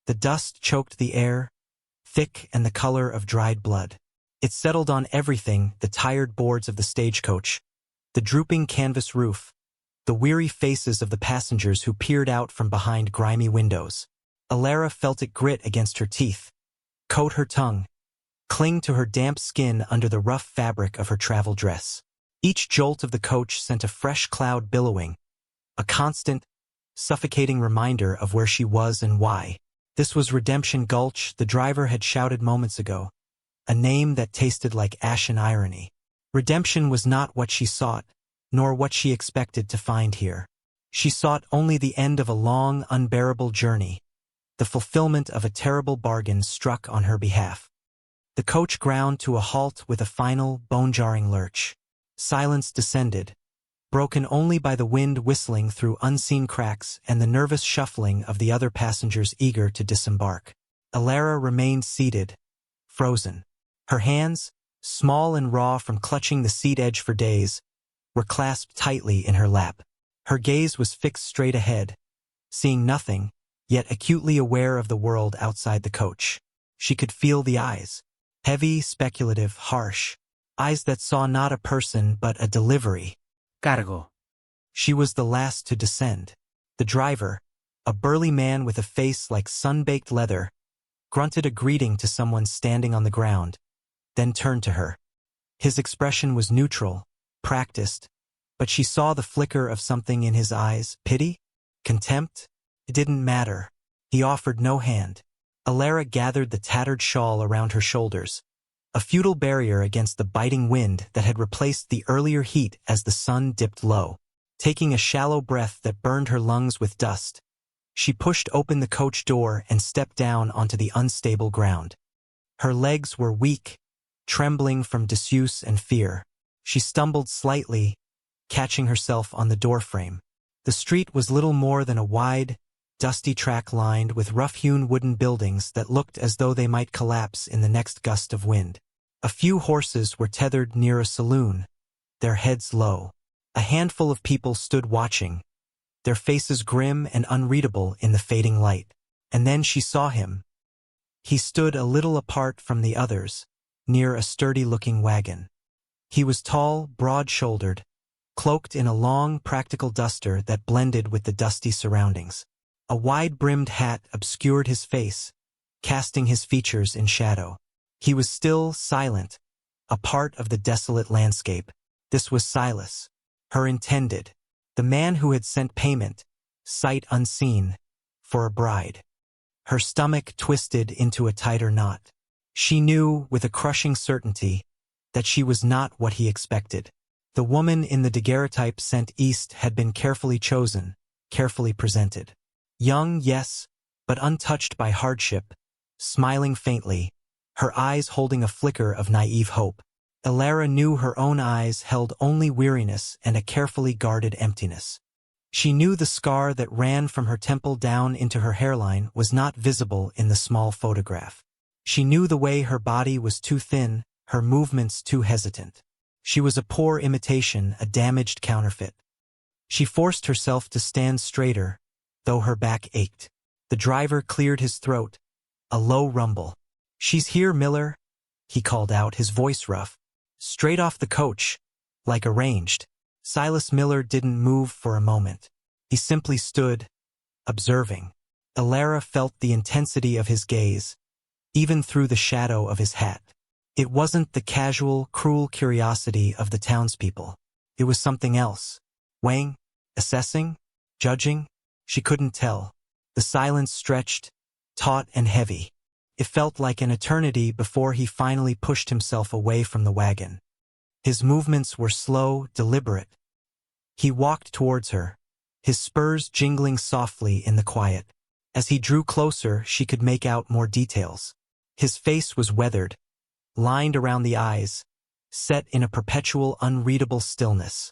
The dust choked the air, thick and the color of dried blood. It settled on everything, the tired boards of the stagecoach, the drooping canvas roof, the weary faces of the passengers who peered out from behind grimy windows. Alara felt it grit against her teeth, coat her tongue, cling to her damp skin under the rough fabric of her travel dress. Each jolt of the coach sent a fresh cloud billowing, a constant, suffocating reminder of where she was and why. This was Redemption Gulch, the driver had shouted moments ago, a name that tasted like ashen irony. Redemption was not what she sought, nor what she expected to find here. She sought only the end of a long, unbearable journey, the fulfillment of a terrible bargain struck on her behalf. The coach ground to a halt with a final, bone-jarring lurch. Silence descended, broken only by the wind whistling through unseen cracks and the nervous shuffling of the other passengers eager to disembark. Alara remained seated, frozen. Her hands, small and raw from clutching the seat edge for days, were clasped tightly in her lap. Her gaze was fixed straight ahead, seeing nothing, yet acutely aware of the world outside the coach. She could feel the eyes, heavy, speculative, harsh, eyes that saw not a person but a delivery. Cargo. She was the last to descend. The driver, a burly man with a face like sun-baked leather, grunted a greeting to someone standing on the ground, then turned to her. His expression was neutral, practiced, but she saw the flicker of something in his eyes. Pity? Contempt? It didn't matter. He offered no hand. Alara gathered the tattered shawl around her shoulders, a futile barrier against the biting wind that had replaced the earlier heat as the sun dipped low. Taking a shallow breath that burned her lungs with dust, she pushed open the coach door and stepped down onto the unstable ground. Her legs were weak, trembling from disuse and fear. She stumbled slightly, catching herself on the doorframe. The street was little more than a wide, dusty track lined with rough-hewn wooden buildings that looked as though they might collapse in the next gust of wind. A few horses were tethered near a saloon, their heads low. A handful of people stood watching, their faces grim and unreadable in the fading light. And then she saw him. He stood a little apart from the others, near a sturdy-looking wagon. He was tall, broad-shouldered, cloaked in a long, practical duster that blended with the dusty surroundings. A wide-brimmed hat obscured his face, casting his features in shadow. He was still, silent, a part of the desolate landscape. This was Silas, her intended, the man who had sent payment, sight unseen, for a bride. Her stomach twisted into a tighter knot. She knew, with a crushing certainty, that she was not what he expected. The woman in the daguerreotype sent east had been carefully chosen, carefully presented. Young, yes, but untouched by hardship, smiling faintly, her eyes holding a flicker of naive hope. Alara knew her own eyes held only weariness and a carefully guarded emptiness. She knew the scar that ran from her temple down into her hairline was not visible in the small photograph. She knew the way her body was too thin, her movements too hesitant. She was a poor imitation, a damaged counterfeit. She forced herself to stand straighter, though her back ached. The driver cleared his throat, a low rumble. "She's here, Miller," he called out, his voice rough. "Straight off the coach, like arranged." Silas Miller didn't move for a moment. He simply stood, observing. Alara felt the intensity of his gaze, even through the shadow of his hat. It wasn't the casual, cruel curiosity of the townspeople. It was something else. Weighing, assessing, judging? She couldn't tell. The silence stretched, taut and heavy. It felt like an eternity before he finally pushed himself away from the wagon. His movements were slow, deliberate. He walked towards her, his spurs jingling softly in the quiet. As he drew closer, she could make out more details. His face was weathered, lined around the eyes, set in a perpetual, unreadable stillness.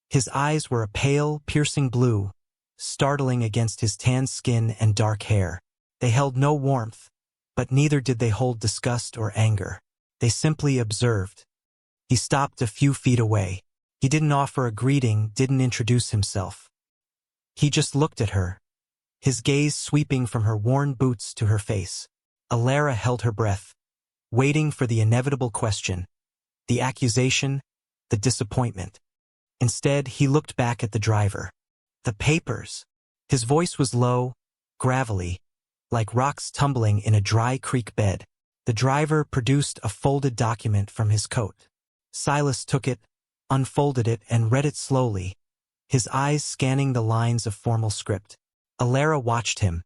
His eyes were a pale, piercing blue, startling against his tan skin and dark hair. They held no warmth, but neither did they hold disgust or anger. They simply observed. He stopped a few feet away. He didn't offer a greeting, didn't introduce himself. He just looked at her, his gaze sweeping from her worn boots to her face. Alara held her breath, waiting for the inevitable question, the accusation, the disappointment. Instead, he looked back at the driver. The papers. His voice was low, gravelly, like rocks tumbling in a dry creek bed. The driver produced a folded document from his coat. Silas took it, unfolded it, and read it slowly, his eyes scanning the lines of formal script. Alara watched him,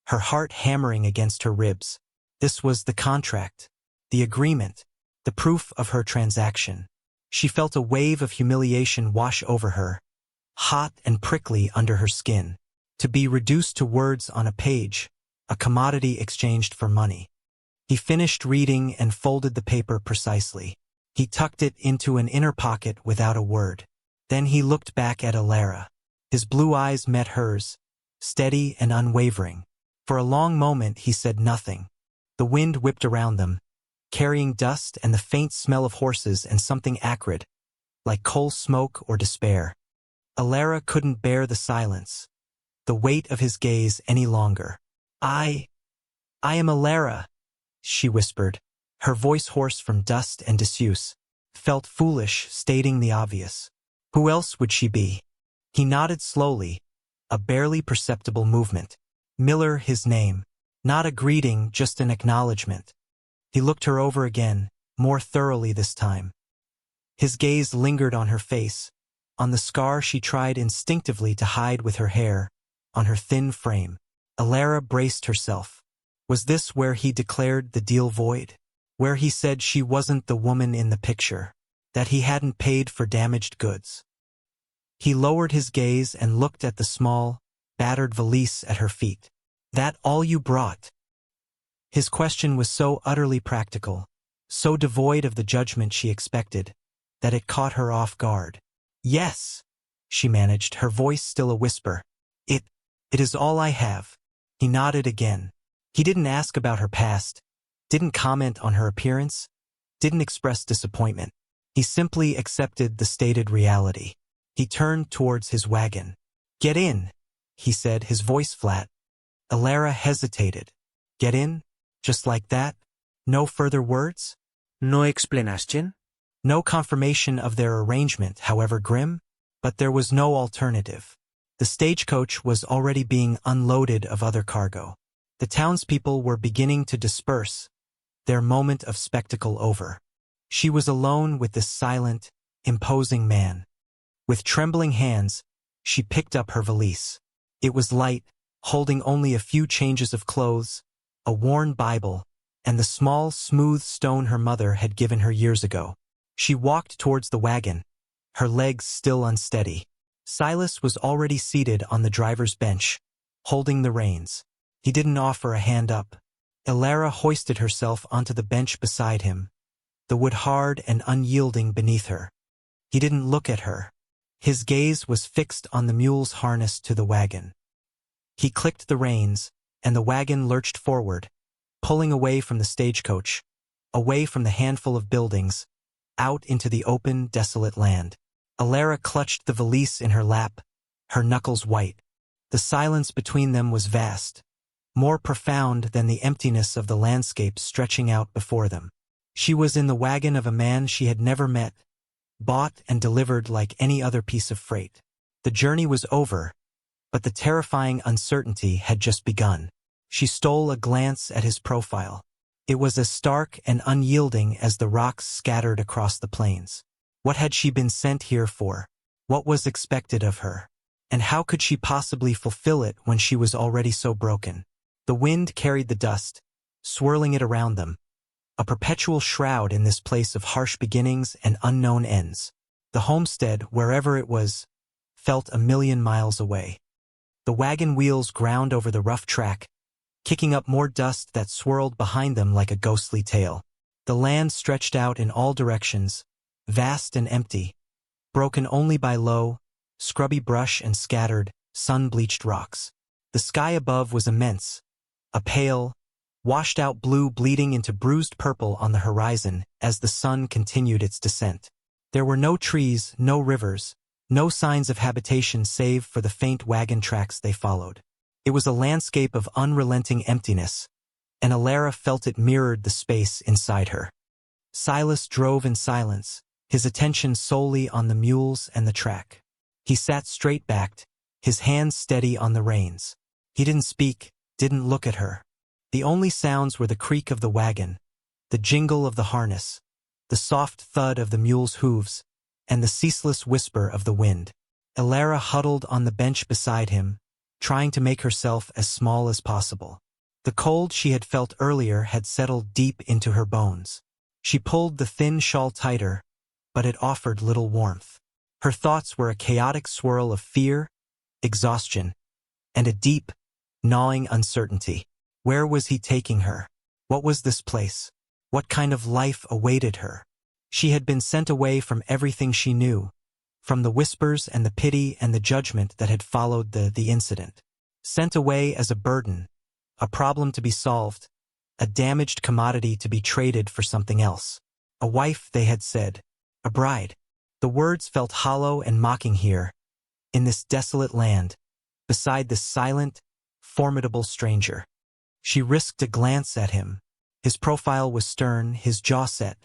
her heart hammering against her ribs. This was the contract, the agreement, the proof of her transaction. She felt a wave of humiliation wash over her, hot and prickly under her skin. To be reduced to words on a page, a commodity exchanged for money. He finished reading and folded the paper precisely. He tucked it into an inner pocket without a word. Then he looked back at Alara. His blue eyes met hers, steady and unwavering. For a long moment he said nothing. The wind whipped around them, carrying dust and the faint smell of horses and something acrid, like coal smoke or despair. Alara couldn't bear the silence, the weight of his gaze any longer. I am Alara, she whispered, her voice hoarse from dust and disuse. Felt foolish stating the obvious. Who else would she be? He nodded slowly, a barely perceptible movement. Miller, his name. Not a greeting, just an acknowledgement. He looked her over again, more thoroughly this time. His gaze lingered on her face, on the scar she tried instinctively to hide with her hair, on her thin frame. Alara braced herself. Was this where he declared the deal void? Where he said she wasn't the woman in the picture? That he hadn't paid for damaged goods? He lowered his gaze and looked at the small, battered valise at her feet. That all you brought? His question was so utterly practical, so devoid of the judgment she expected, that it caught her off guard. Yes, she managed, her voice still a whisper. It is all I have. He nodded again. He didn't ask about her past, didn't comment on her appearance, didn't express disappointment. He simply accepted the stated reality. He turned towards his wagon. Get in, he said, his voice flat. Alara hesitated. Get in? Just like that? No further words? No explanation? No confirmation of their arrangement, however grim, but there was no alternative. The stagecoach was already being unloaded of other cargo. The townspeople were beginning to disperse, their moment of spectacle over. She was alone with this silent, imposing man. With trembling hands, she picked up her valise. It was light, holding only a few changes of clothes, a worn Bible, and the small, smooth stone her mother had given her years ago. She walked towards the wagon, her legs still unsteady. Silas was already seated on the driver's bench, holding the reins. He didn't offer a hand up. Alara hoisted herself onto the bench beside him, the wood hard and unyielding beneath her. He didn't look at her. His gaze was fixed on the mule's harness to the wagon. He clicked the reins, and the wagon lurched forward, pulling away from the stagecoach, away from the handful of buildings, out into the open, desolate land. Alara clutched the valise in her lap, her knuckles white. The silence between them was vast, more profound than the emptiness of the landscape stretching out before them. She was in the wagon of a man she had never met, bought and delivered like any other piece of freight. The journey was over, but the terrifying uncertainty had just begun. She stole a glance at his profile. It was as stark and unyielding as the rocks scattered across the plains. What had she been sent here for? What was expected of her? And how could she possibly fulfill it when she was already so broken? The wind carried the dust, swirling it around them, a perpetual shroud in this place of harsh beginnings and unknown ends. The homestead, wherever it was, felt a million miles away. The wagon wheels ground over the rough track, kicking up more dust that swirled behind them like a ghostly tail. The land stretched out in all directions, vast and empty, broken only by low, scrubby brush and scattered, sun-bleached rocks. The sky above was immense, a pale, washed-out blue bleeding into bruised purple on the horizon as the sun continued its descent. There were no trees, no rivers, no signs of habitation save for the faint wagon tracks they followed. It was a landscape of unrelenting emptiness, and Alara felt it mirrored the space inside her. Silas drove in silence, his attention solely on the mules and the track. He sat straight-backed, his hands steady on the reins. He didn't speak, didn't look at her. The only sounds were the creak of the wagon, the jingle of the harness, the soft thud of the mule's hooves, and the ceaseless whisper of the wind. Alara huddled on the bench beside him, trying to make herself as small as possible. The cold she had felt earlier had settled deep into her bones. She pulled the thin shawl tighter, but it offered little warmth. Her thoughts were a chaotic swirl of fear, exhaustion, and a deep, gnawing uncertainty. Where was he taking her? What was this place? What kind of life awaited her? She had been sent away from everything she knew, from the whispers and the pity and the judgment that had followed the incident. Sent away as a burden, a problem to be solved, a damaged commodity to be traded for something else. A wife, they had said. A bride. The words felt hollow and mocking here, in this desolate land, beside this silent, formidable stranger. She risked a glance at him. His profile was stern, his jaw set.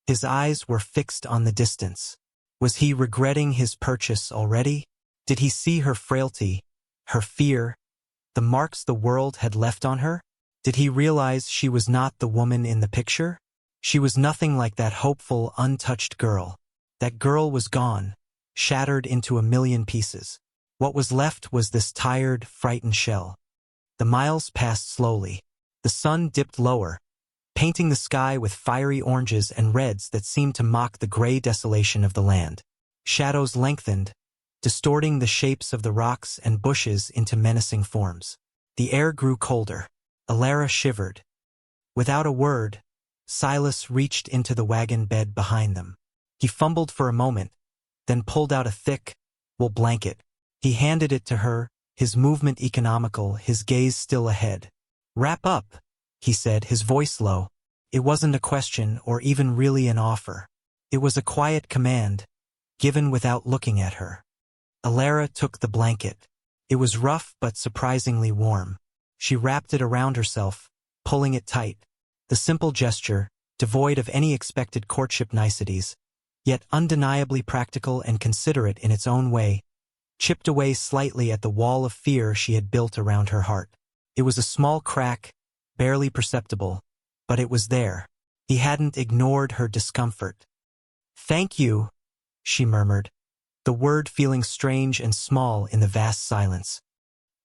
His eyes were fixed on the distance. Was he regretting his purchase already? Did he see her frailty, her fear, the marks the world had left on her? Did he realize she was not the woman in the picture? She was nothing like that hopeful, untouched girl. That girl was gone, shattered into a million pieces. What was left was this tired, frightened shell. The miles passed slowly. The sun dipped lower, painting the sky with fiery oranges and reds that seemed to mock the gray desolation of the land. Shadows lengthened, distorting the shapes of the rocks and bushes into menacing forms. The air grew colder. Alara shivered. Without a word, Silas reached into the wagon bed behind them. He fumbled for a moment, then pulled out a thick, wool blanket. He handed it to her, his movement economical, his gaze still ahead. "Wrap up," he said, his voice low. It wasn't a question or even really an offer. It was a quiet command, given without looking at her. Alara took the blanket. It was rough but surprisingly warm. She wrapped it around herself, pulling it tight. The simple gesture, devoid of any expected courtship niceties, yet undeniably practical and considerate in its own way, chipped away slightly at the wall of fear she had built around her heart. It was a small crack, barely perceptible, but it was there. He hadn't ignored her discomfort. "Thank you," she murmured, the word feeling strange and small in the vast silence.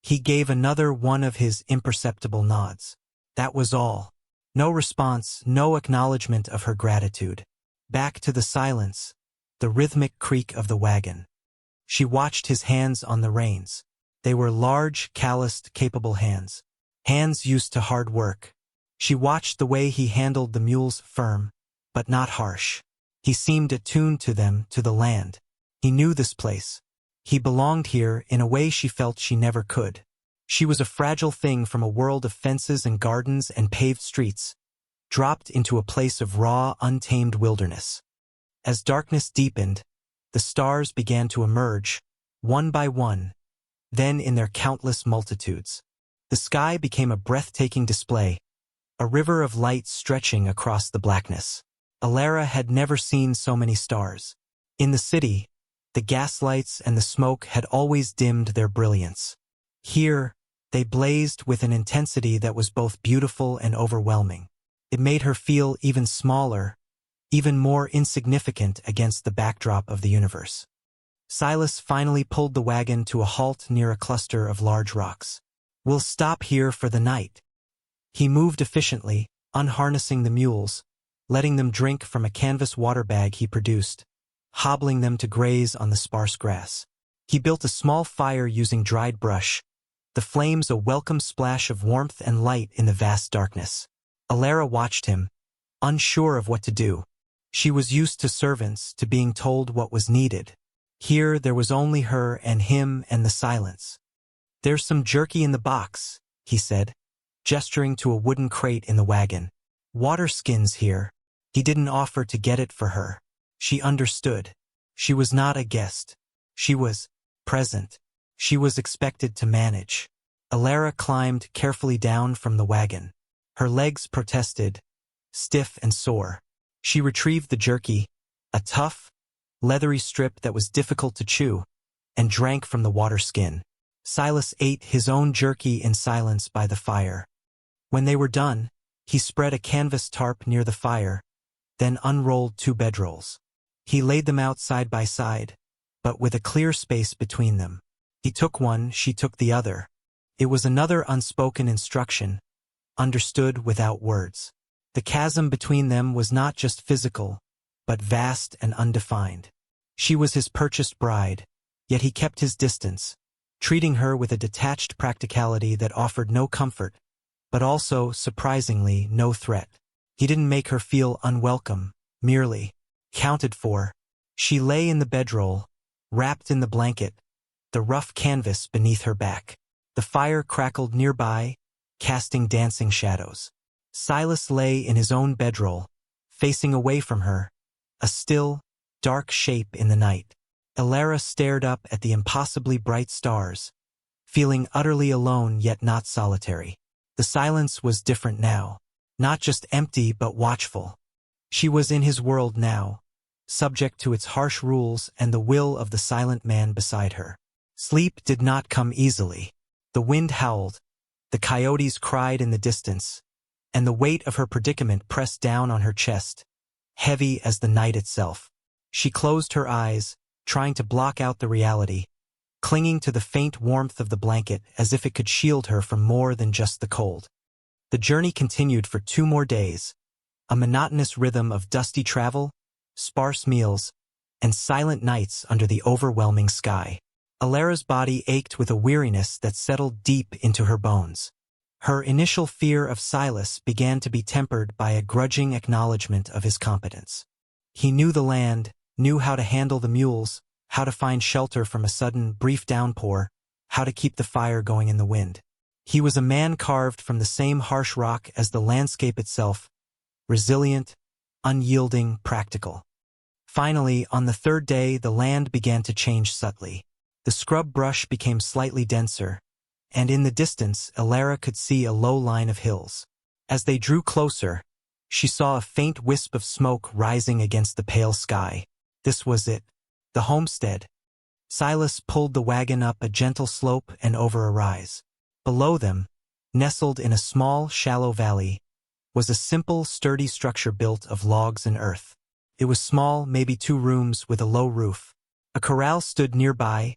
He gave another one of his imperceptible nods. That was all. No response, no acknowledgement of her gratitude. Back to the silence, the rhythmic creak of the wagon. She watched his hands on the reins. They were large, calloused, capable hands. Hands used to hard work. She watched the way he handled the mules, firm, but not harsh. He seemed attuned to them, to the land. He knew this place. He belonged here in a way she felt she never could. She was a fragile thing from a world of fences and gardens and paved streets, dropped into a place of raw, untamed wilderness. As darkness deepened, the stars began to emerge, one by one, then in their countless multitudes. The sky became a breathtaking display, a river of light stretching across the blackness. Alara had never seen so many stars. In the city, the gaslights and the smoke had always dimmed their brilliance. Here, they blazed with an intensity that was both beautiful and overwhelming. It made her feel even smaller, even more insignificant against the backdrop of the universe. Silas finally pulled the wagon to a halt near a cluster of large rocks. "We'll stop here for the night." He moved efficiently, unharnessing the mules, letting them drink from a canvas water bag he produced, hobbling them to graze on the sparse grass. He built a small fire using dried brush, the flames a welcome splash of warmth and light in the vast darkness. Alara watched him, unsure of what to do. She was used to servants, to being told what was needed. Here there was only her and him and the silence. "There's some jerky in the box," he said, gesturing to a wooden crate in the wagon. "Water skins here." He didn't offer to get it for her. She understood. She was not a guest. She was present. She was expected to manage. Alara climbed carefully down from the wagon. Her legs protested, stiff and sore. She retrieved the jerky, a tough, leathery strip that was difficult to chew, and drank from the water skin. Silas ate his own jerky in silence by the fire. When they were done, he spread a canvas tarp near the fire, then unrolled 2 bedrolls. He laid them out side by side, but with a clear space between them. He took one, she took the other. It was another unspoken instruction, understood without words. The chasm between them was not just physical, but vast and undefined. She was his purchased bride, yet he kept his distance, treating her with a detached practicality that offered no comfort, but also, surprisingly, no threat. He didn't make her feel unwelcome, merely counted for. She lay in the bedroll, wrapped in the blanket, the rough canvas beneath her back. The fire crackled nearby, casting dancing shadows. Silas lay in his own bedroll, facing away from her, a still, dark shape in the night. Alara stared up at the impossibly bright stars, feeling utterly alone yet not solitary. The silence was different now, not just empty but watchful. She was in his world now, subject to its harsh rules and the will of the silent man beside her. Sleep did not come easily. The wind howled, the coyotes cried in the distance, and the weight of her predicament pressed down on her chest, heavy as the night itself. She closed her eyes, trying to block out the reality, clinging to the faint warmth of the blanket as if it could shield her from more than just the cold. The journey continued for 2 more days, a monotonous rhythm of dusty travel, sparse meals, and silent nights under the overwhelming sky. Alara's body ached with a weariness that settled deep into her bones. Her initial fear of Silas began to be tempered by a grudging acknowledgement of his competence. He knew the land, knew how to handle the mules, how to find shelter from a sudden, brief downpour, how to keep the fire going in the wind. He was a man carved from the same harsh rock as the landscape itself, resilient, unyielding, practical. Finally, on the 3rd day, the land began to change subtly. The scrub brush became slightly denser, and in the distance, Alara could see a low line of hills. As they drew closer, she saw a faint wisp of smoke rising against the pale sky. This was it, the homestead. Silas pulled the wagon up a gentle slope and over a rise. Below them, nestled in a small, shallow valley, was a simple, sturdy structure built of logs and earth. It was small, maybe 2 rooms with a low roof. A corral stood nearby,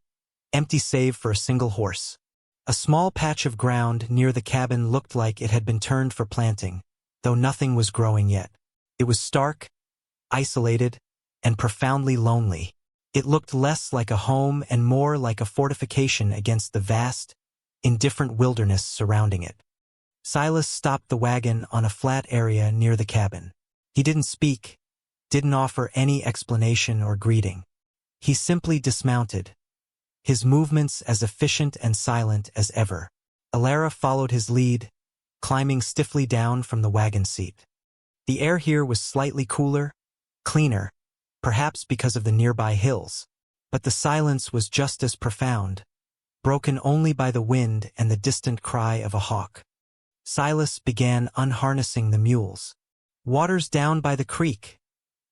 empty save for a single horse. A small patch of ground near the cabin looked like it had been turned for planting, though nothing was growing yet. It was stark, isolated, and profoundly lonely. It looked less like a home and more like a fortification against the vast, indifferent wilderness surrounding it. Silas stopped the wagon on a flat area near the cabin. He didn't speak, didn't offer any explanation or greeting. He simply dismounted, his movements as efficient and silent as ever. Alara followed his lead, climbing stiffly down from the wagon seat. The air here was slightly cooler, cleaner, perhaps because of the nearby hills, but the silence was just as profound, broken only by the wind and the distant cry of a hawk. Silas began unharnessing the mules. "Water's down by the creek,"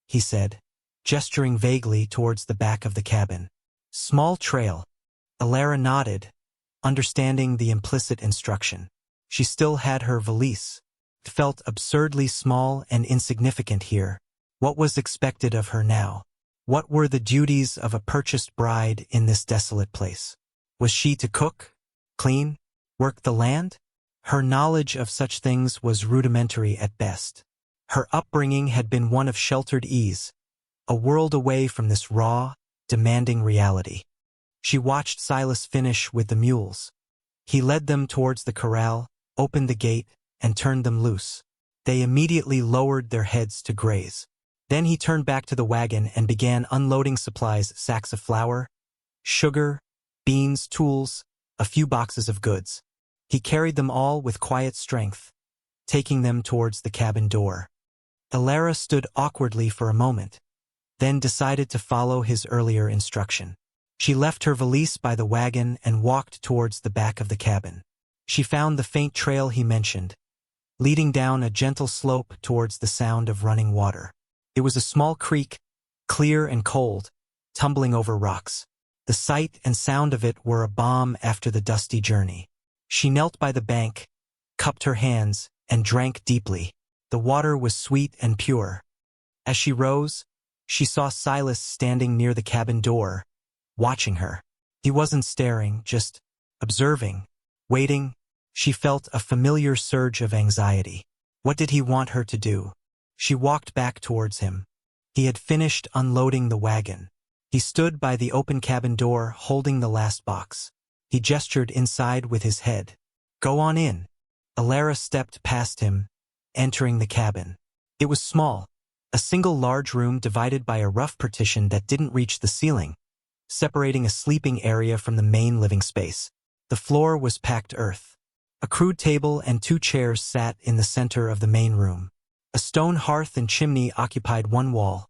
he said, gesturing vaguely towards the back of the cabin. "Small trail." Alara nodded, understanding the implicit instruction. She still had her valise. It felt absurdly small and insignificant here. What was expected of her now? What were the duties of a purchased bride in this desolate place? Was she to cook, clean, work the land? Her knowledge of such things was rudimentary at best. Her upbringing had been one of sheltered ease, a world away from this raw, demanding reality. She watched Silas finish with the mules. He led them towards the corral, opened the gate, and turned them loose. They immediately lowered their heads to graze. Then he turned back to the wagon and began unloading supplies: sacks of flour, sugar, beans, tools, a few boxes of goods. He carried them all with quiet strength, taking them towards the cabin door. Alara stood awkwardly for a moment, then decided to follow his earlier instruction. She left her valise by the wagon and walked towards the back of the cabin. She found the faint trail he mentioned, leading down a gentle slope towards the sound of running water. It was a small creek, clear and cold, tumbling over rocks. The sight and sound of it were a balm after the dusty journey. She knelt by the bank, cupped her hands, and drank deeply. The water was sweet and pure. As she rose, she saw Silas standing near the cabin door, watching her. He wasn't staring, just observing, waiting. She felt a familiar surge of anxiety. What did he want her to do? She walked back towards him. He had finished unloading the wagon. He stood by the open cabin door, holding the last box. He gestured inside with his head. "Go on in." Alara stepped past him, entering the cabin. It was small, a single large room divided by a rough partition that didn't reach the ceiling, separating a sleeping area from the main living space. The floor was packed earth. A crude table and 2 chairs sat in the center of the main room. A stone hearth and chimney occupied one wall,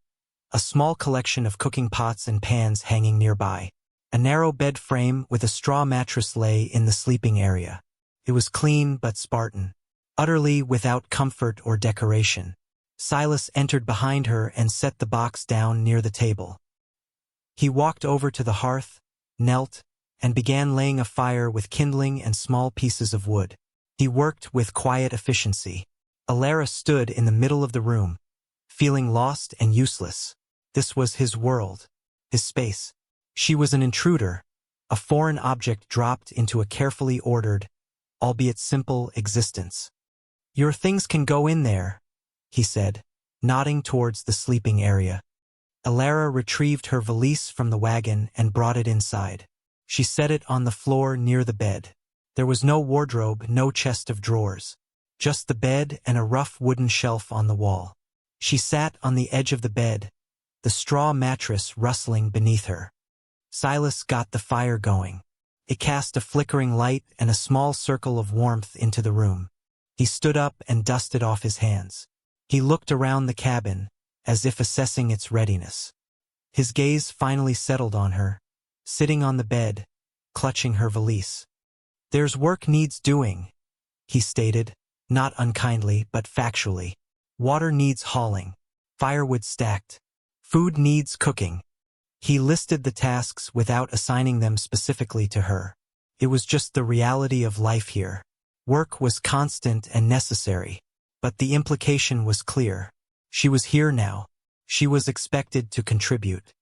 a small collection of cooking pots and pans hanging nearby. A narrow bed frame with a straw mattress lay in the sleeping area. It was clean but Spartan, utterly without comfort or decoration. Silas entered behind her and set the box down near the table. He walked over to the hearth, knelt, and began laying a fire with kindling and small pieces of wood. He worked with quiet efficiency. Alara stood in the middle of the room, feeling lost and useless. This was his world, his space. She was an intruder, a foreign object dropped into a carefully ordered, albeit simple, existence. "Your things can go in there," he said, nodding towards the sleeping area. Alara retrieved her valise from the wagon and brought it inside. She set it on the floor near the bed. There was no wardrobe, no chest of drawers, just the bed and a rough wooden shelf on the wall. She sat on the edge of the bed, the straw mattress rustling beneath her. Silas got the fire going. It cast a flickering light and a small circle of warmth into the room. He stood up and dusted off his hands. He looked around the cabin, as if assessing its readiness. His gaze finally settled on her, sitting on the bed, clutching her valise. "There's work needs doing," he stated, not unkindly but factually. "Water needs hauling, firewood stacked, food needs cooking." He listed the tasks without assigning them specifically to her. It was just the reality of life here. Work was constant and necessary, but the implication was clear. She was here now. She was expected to contribute.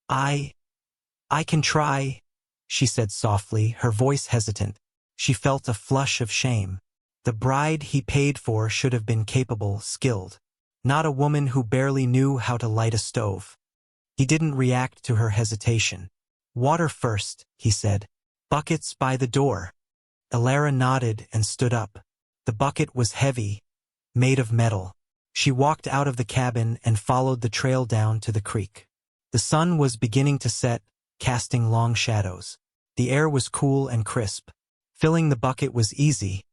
I can try," she said softly, her voice hesitant. She felt a flush of shame. The bride he paid for should have been capable, skilled, not a woman who barely knew how to light a stove. He didn't react to her hesitation. "Water first," he said. "Buckets by the door." Alara nodded and stood up. The bucket was heavy, made of metal. She walked out of the cabin and followed the trail down to the creek. The sun was beginning to set, casting long shadows. The air was cool and crisp. Filling the bucket was easy,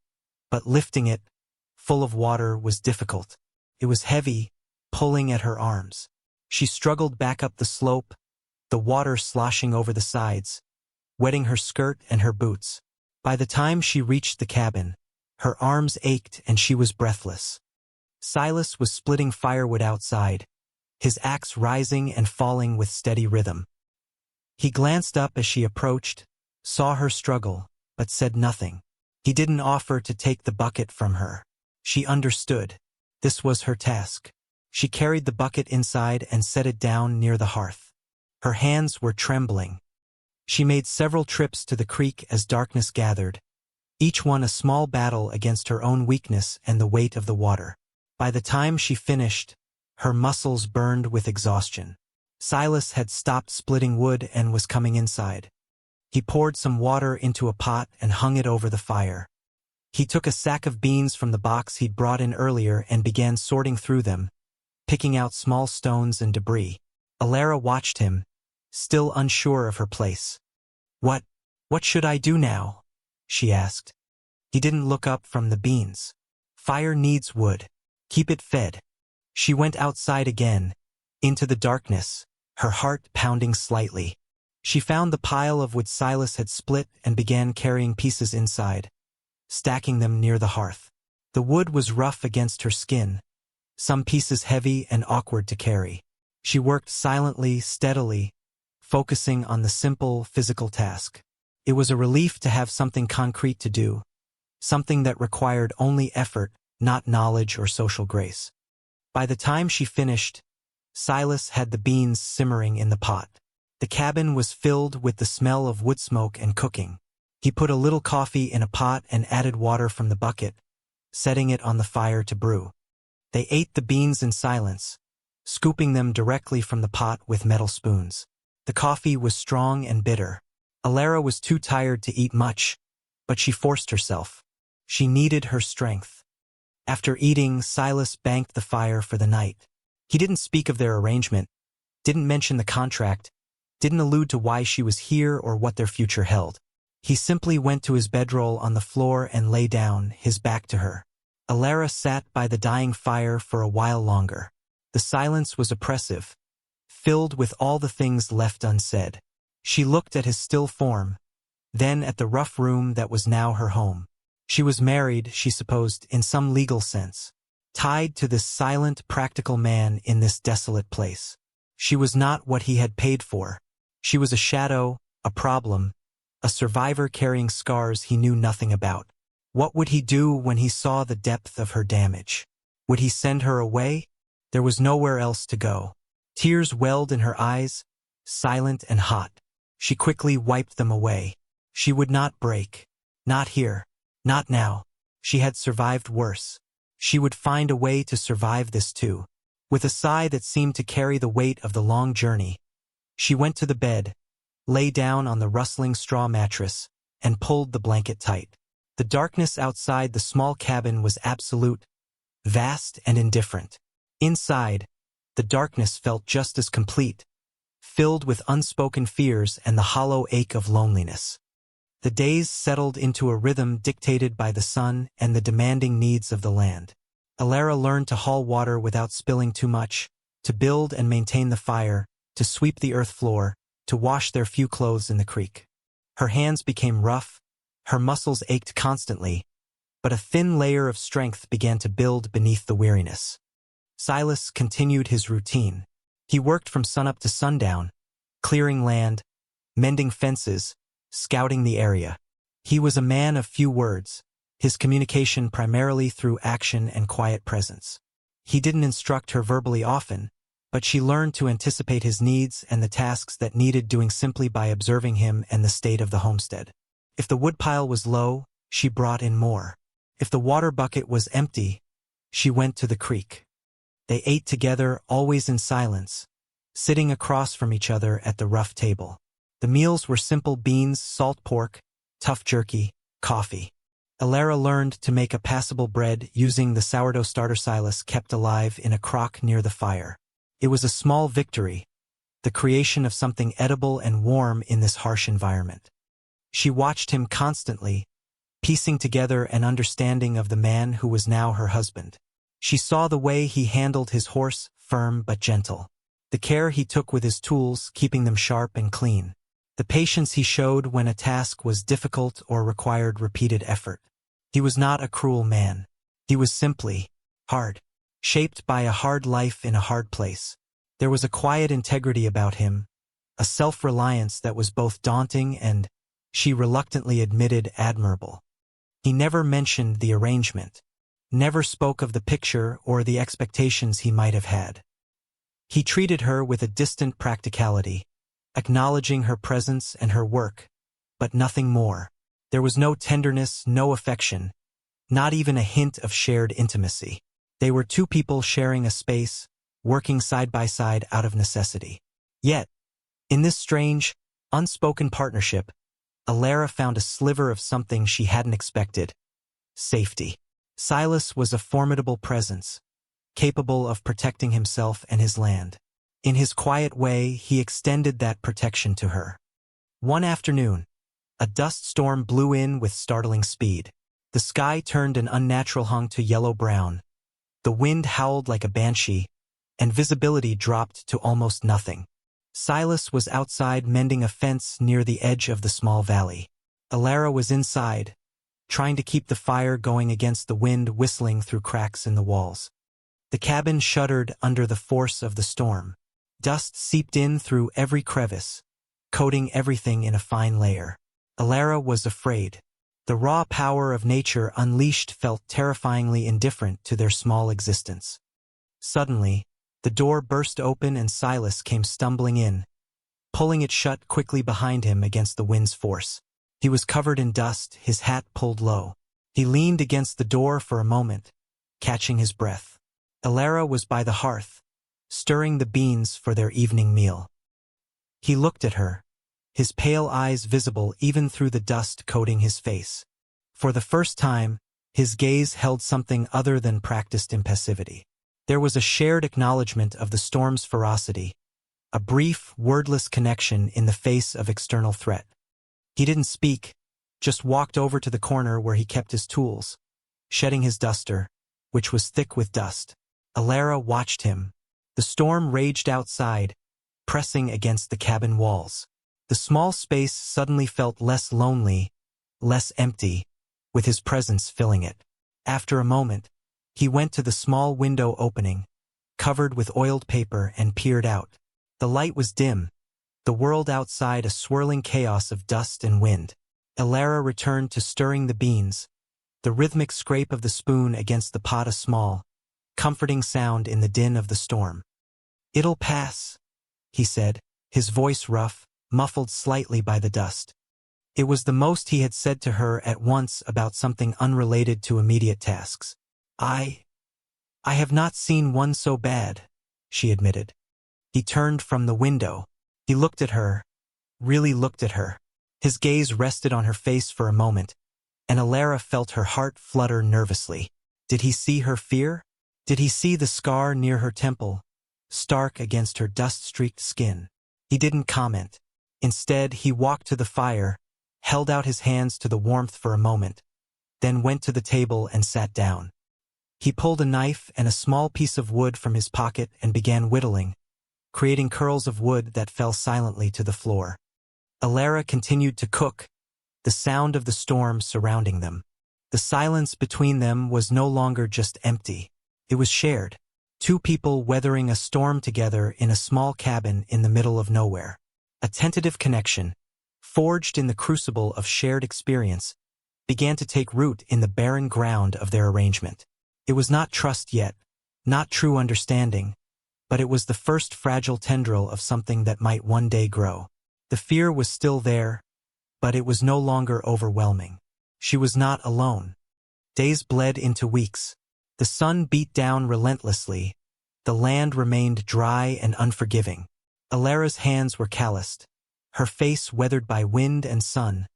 but lifting it, full of water, was difficult. It was heavy, pulling at her arms. She struggled back up the slope, the water sloshing over the sides, wetting her skirt and her boots. By the time she reached the cabin, her arms ached and she was breathless. Silas was splitting firewood outside, his axe rising and falling with steady rhythm. He glanced up as she approached, saw her struggle, but said nothing. He didn't offer to take the bucket from her. She understood. This was her task. She carried the bucket inside and set it down near the hearth. Her hands were trembling. She made several trips to the creek as darkness gathered, each one a small battle against her own weakness and the weight of the water. By the time she finished, her muscles burned with exhaustion. Silas had stopped splitting wood and was coming inside. He poured some water into a pot and hung it over the fire. He took a sack of beans from the box he'd brought in earlier and began sorting through them, picking out small stones and debris. Alara watched him, still unsure of her place. What should I do now?" she asked. He didn't look up from the beans. "Fire needs wood. Keep it fed." She went outside again, into the darkness, her heart pounding slightly. She found the pile of wood Silas had split and began carrying pieces inside. stacking them near the hearth. The wood was rough against her skin, some pieces heavy and awkward to carry. She worked silently, steadily, focusing on the simple physical task. It was a relief to have something concrete to do, something that required only effort, not knowledge or social grace. By the time she finished, Silas had the beans simmering in the pot. The cabin was filled with the smell of wood smoke and cooking. He put a little coffee in a pot and added water from the bucket, setting it on the fire to brew. They ate the beans in silence, scooping them directly from the pot with metal spoons. The coffee was strong and bitter. Alara was too tired to eat much, but she forced herself. She needed her strength. After eating, Silas banked the fire for the night. He didn't speak of their arrangement, didn't mention the contract, didn't allude to why she was here or what their future held. He simply went to his bedroll on the floor and lay down, his back to her. Alara sat by the dying fire for a while longer. The silence was oppressive, filled with all the things left unsaid. She looked at his still form, then at the rough room that was now her home. She was married, she supposed, in some legal sense, tied to this silent, practical man in this desolate place. She was not what he had paid for. She was a shadow, a problem, a survivor carrying scars he knew nothing about. What would he do when he saw the depth of her damage? Would he send her away? There was nowhere else to go. Tears welled in her eyes, silent and hot. She quickly wiped them away. She would not break. Not here. Not now. She had survived worse. She would find a way to survive this too. With a sigh that seemed to carry the weight of the long journey, she went to the bed, lay down on the rustling straw mattress, and pulled the blanket tight. The darkness outside the small cabin was absolute, vast and indifferent. Inside, the darkness felt just as complete, filled with unspoken fears and the hollow ache of loneliness. The days settled into a rhythm dictated by the sun and the demanding needs of the land. Alara learned to haul water without spilling too much, to build and maintain the fire, to sweep the earth floor, to wash their few clothes in the creek. Her hands became rough, her muscles ached constantly, but a thin layer of strength began to build beneath the weariness. Silas continued his routine. He worked from sunup to sundown, clearing land, mending fences, scouting the area. He was a man of few words, his communication primarily through action and quiet presence. He didn't instruct her verbally often, but she learned to anticipate his needs and the tasks that needed doing simply by observing him and the state of the homestead. If the woodpile was low, she brought in more. If the water bucket was empty, she went to the creek. They ate together, always in silence, sitting across from each other at the rough table. The meals were simple: beans, salt pork, tough jerky, coffee. Alara learned to make a passable bread using the sourdough starter Silas kept alive in a crock near the fire. It was a small victory, the creation of something edible and warm in this harsh environment. She watched him constantly, piecing together an understanding of the man who was now her husband. She saw the way he handled his horse, firm but gentle. The care he took with his tools, keeping them sharp and clean. The patience he showed when a task was difficult or required repeated effort. He was not a cruel man. He was simply hard, shaped by a hard life in a hard place. There was a quiet integrity about him, a self-reliance that was both daunting and, she reluctantly admitted, admirable. He never mentioned the arrangement, never spoke of the picture or the expectations he might have had. He treated her with a distant practicality, acknowledging her presence and her work, but nothing more. There was no tenderness, no affection, not even a hint of shared intimacy. They were two people sharing a space, working side by side out of necessity. Yet, in this strange, unspoken partnership, Alara found a sliver of something she hadn't expected: safety. Silas was a formidable presence, capable of protecting himself and his land. In his quiet way, he extended that protection to her. One afternoon, a dust storm blew in with startling speed. The sky turned an unnatural hue to yellow-brown. The wind howled like a banshee, and visibility dropped to almost nothing. Silas was outside mending a fence near the edge of the small valley. Alara was inside, trying to keep the fire going against the wind whistling through cracks in the walls. The cabin shuddered under the force of the storm. Dust seeped in through every crevice, coating everything in a fine layer. Alara was afraid. The raw power of nature unleashed felt terrifyingly indifferent to their small existence. Suddenly, the door burst open and Silas came stumbling in, pulling it shut quickly behind him against the wind's force. He was covered in dust, his hat pulled low. He leaned against the door for a moment, catching his breath. Alara was by the hearth, stirring the beans for their evening meal. He looked at her, his pale eyes visible even through the dust coating his face. For the first time, his gaze held something other than practiced impassivity. There was a shared acknowledgement of the storm's ferocity, a brief, wordless connection in the face of external threat. He didn't speak, just walked over to the corner where he kept his tools, shedding his duster, which was thick with dust. Alara watched him. The storm raged outside, pressing against the cabin walls. The small space suddenly felt less lonely, less empty, with his presence filling it. After a moment, he went to the small window opening, covered with oiled paper, and peered out. The light was dim, the world outside a swirling chaos of dust and wind. Alara returned to stirring the beans, the rhythmic scrape of the spoon against the pot a small, comforting sound in the din of the storm. "It'll pass," he said, his voice rough, muffled slightly by the dust. It was the most he had said to her at once about something unrelated to immediate tasks. I have not seen one so bad," she admitted. He turned from the window. He looked at her, really looked at her. His gaze rested on her face for a moment, and Alara felt her heart flutter nervously. Did he see her fear? Did he see the scar near her temple, stark against her dust-streaked skin? He didn't comment. Instead, he walked to the fire, held out his hands to the warmth for a moment, then went to the table and sat down. He pulled a knife and a small piece of wood from his pocket and began whittling, creating curls of wood that fell silently to the floor. Alara continued to cook, the sound of the storm surrounding them. The silence between them was no longer just empty. It was shared. Two people weathering a storm together in a small cabin in the middle of nowhere. A tentative connection, forged in the crucible of shared experience, began to take root in the barren ground of their arrangement. It was not trust yet, not true understanding, but it was the first fragile tendril of something that might one day grow. The fear was still there, but it was no longer overwhelming. She was not alone. Days bled into weeks. The sun beat down relentlessly. The land remained dry and unforgiving. Alara's hands were calloused, her face weathered by wind and sun,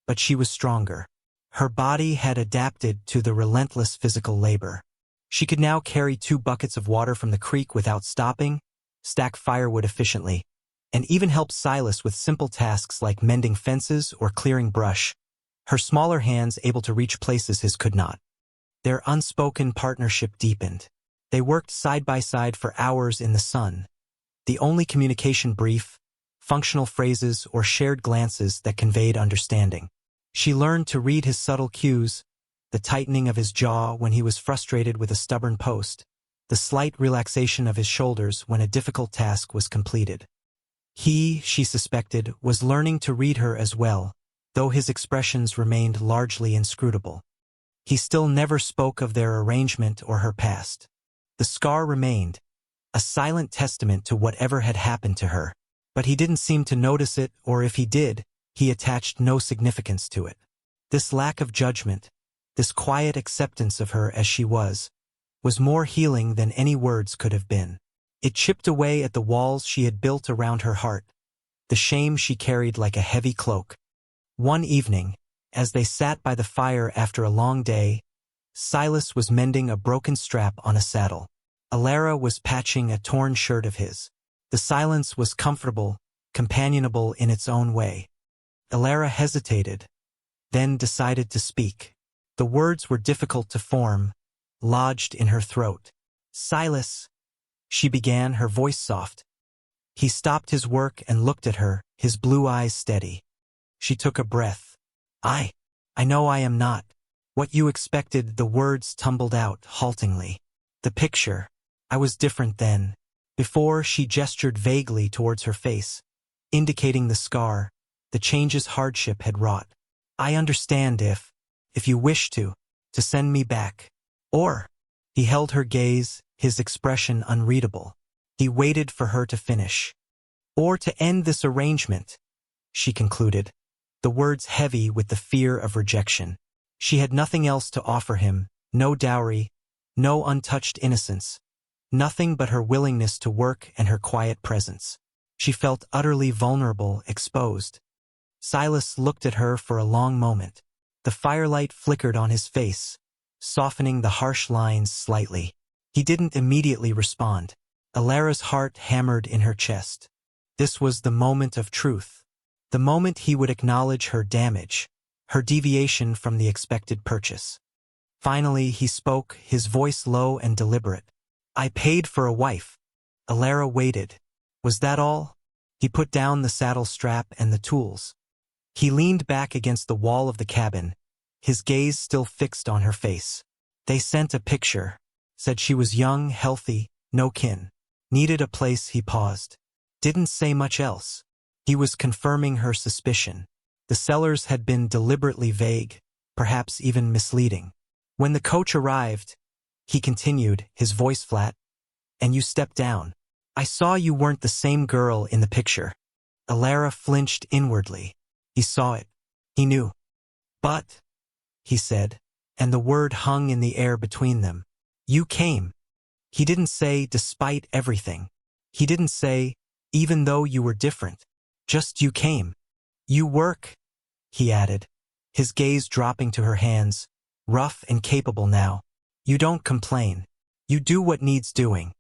but she was stronger. Her body had adapted to the relentless physical labor. She could now carry 2 buckets of water from the creek without stopping, stack firewood efficiently, and even help Silas with simple tasks like mending fences or clearing brush, her smaller hands able to reach places his could not. Their unspoken partnership deepened. They worked side by side for hours in the sun, the only communication brief, functional phrases or shared glances that conveyed understanding. She learned to read his subtle cues, the tightening of his jaw when he was frustrated with a stubborn post, the slight relaxation of his shoulders when a difficult task was completed. He, she suspected, was learning to read her as well, though his expressions remained largely inscrutable. He still never spoke of their arrangement or her past. The scar remained, a silent testament to whatever had happened to her, but he didn't seem to notice it, or if he did, he attached no significance to it. This lack of judgment, this quiet acceptance of her as she was more healing than any words could have been. It chipped away at the walls she had built around her heart, the shame she carried like a heavy cloak. One evening, as they sat by the fire after a long day, Silas was mending a broken strap on a saddle. Alara was patching a torn shirt of his. The silence was comfortable, companionable in its own way. Alara hesitated, then decided to speak. The words were difficult to form, lodged in her throat. "Silas," she began, her voice soft. He stopped his work and looked at her, his blue eyes steady. She took a breath. I know I am not," What you expected, the words tumbled out haltingly. The picture. I was different then. Before, she gestured vaguely towards her face, indicating the scar, the changes hardship had wrought. I understand if you wish to send me back. Or, he held her gaze, his expression unreadable. He waited for her to finish. Or to end this arrangement, she concluded, the words heavy with the fear of rejection. She had nothing else to offer him, no dowry, no untouched innocence, nothing but her willingness to work and her quiet presence. She felt utterly vulnerable, exposed. Silas looked at her for a long moment. The firelight flickered on his face, softening the harsh lines slightly. He didn't immediately respond. Alara's heart hammered in her chest. This was the moment of truth. The moment he would acknowledge her damage, her deviation from the expected purchase. Finally, he spoke, his voice low and deliberate. I paid for a wife. Alara waited. Was that all? He put down the saddle strap and the tools. He leaned back against the wall of the cabin, his gaze still fixed on her face. They sent a picture. Said she was young, healthy, no kin. Needed a place. He paused. Didn't say much else. He was confirming her suspicion. The sellers had been deliberately vague, perhaps even misleading. When the coach arrived, he continued, his voice flat, and you stepped down. I saw you weren't the same girl in the picture. Alara flinched inwardly. He saw it. He knew. But, he said, and the word hung in the air between them. You came. He didn't say, despite everything. He didn't say, even though you were different. Just you came. You work, he added, his gaze dropping to her hands, rough and capable now. You don't complain. You do what needs doing.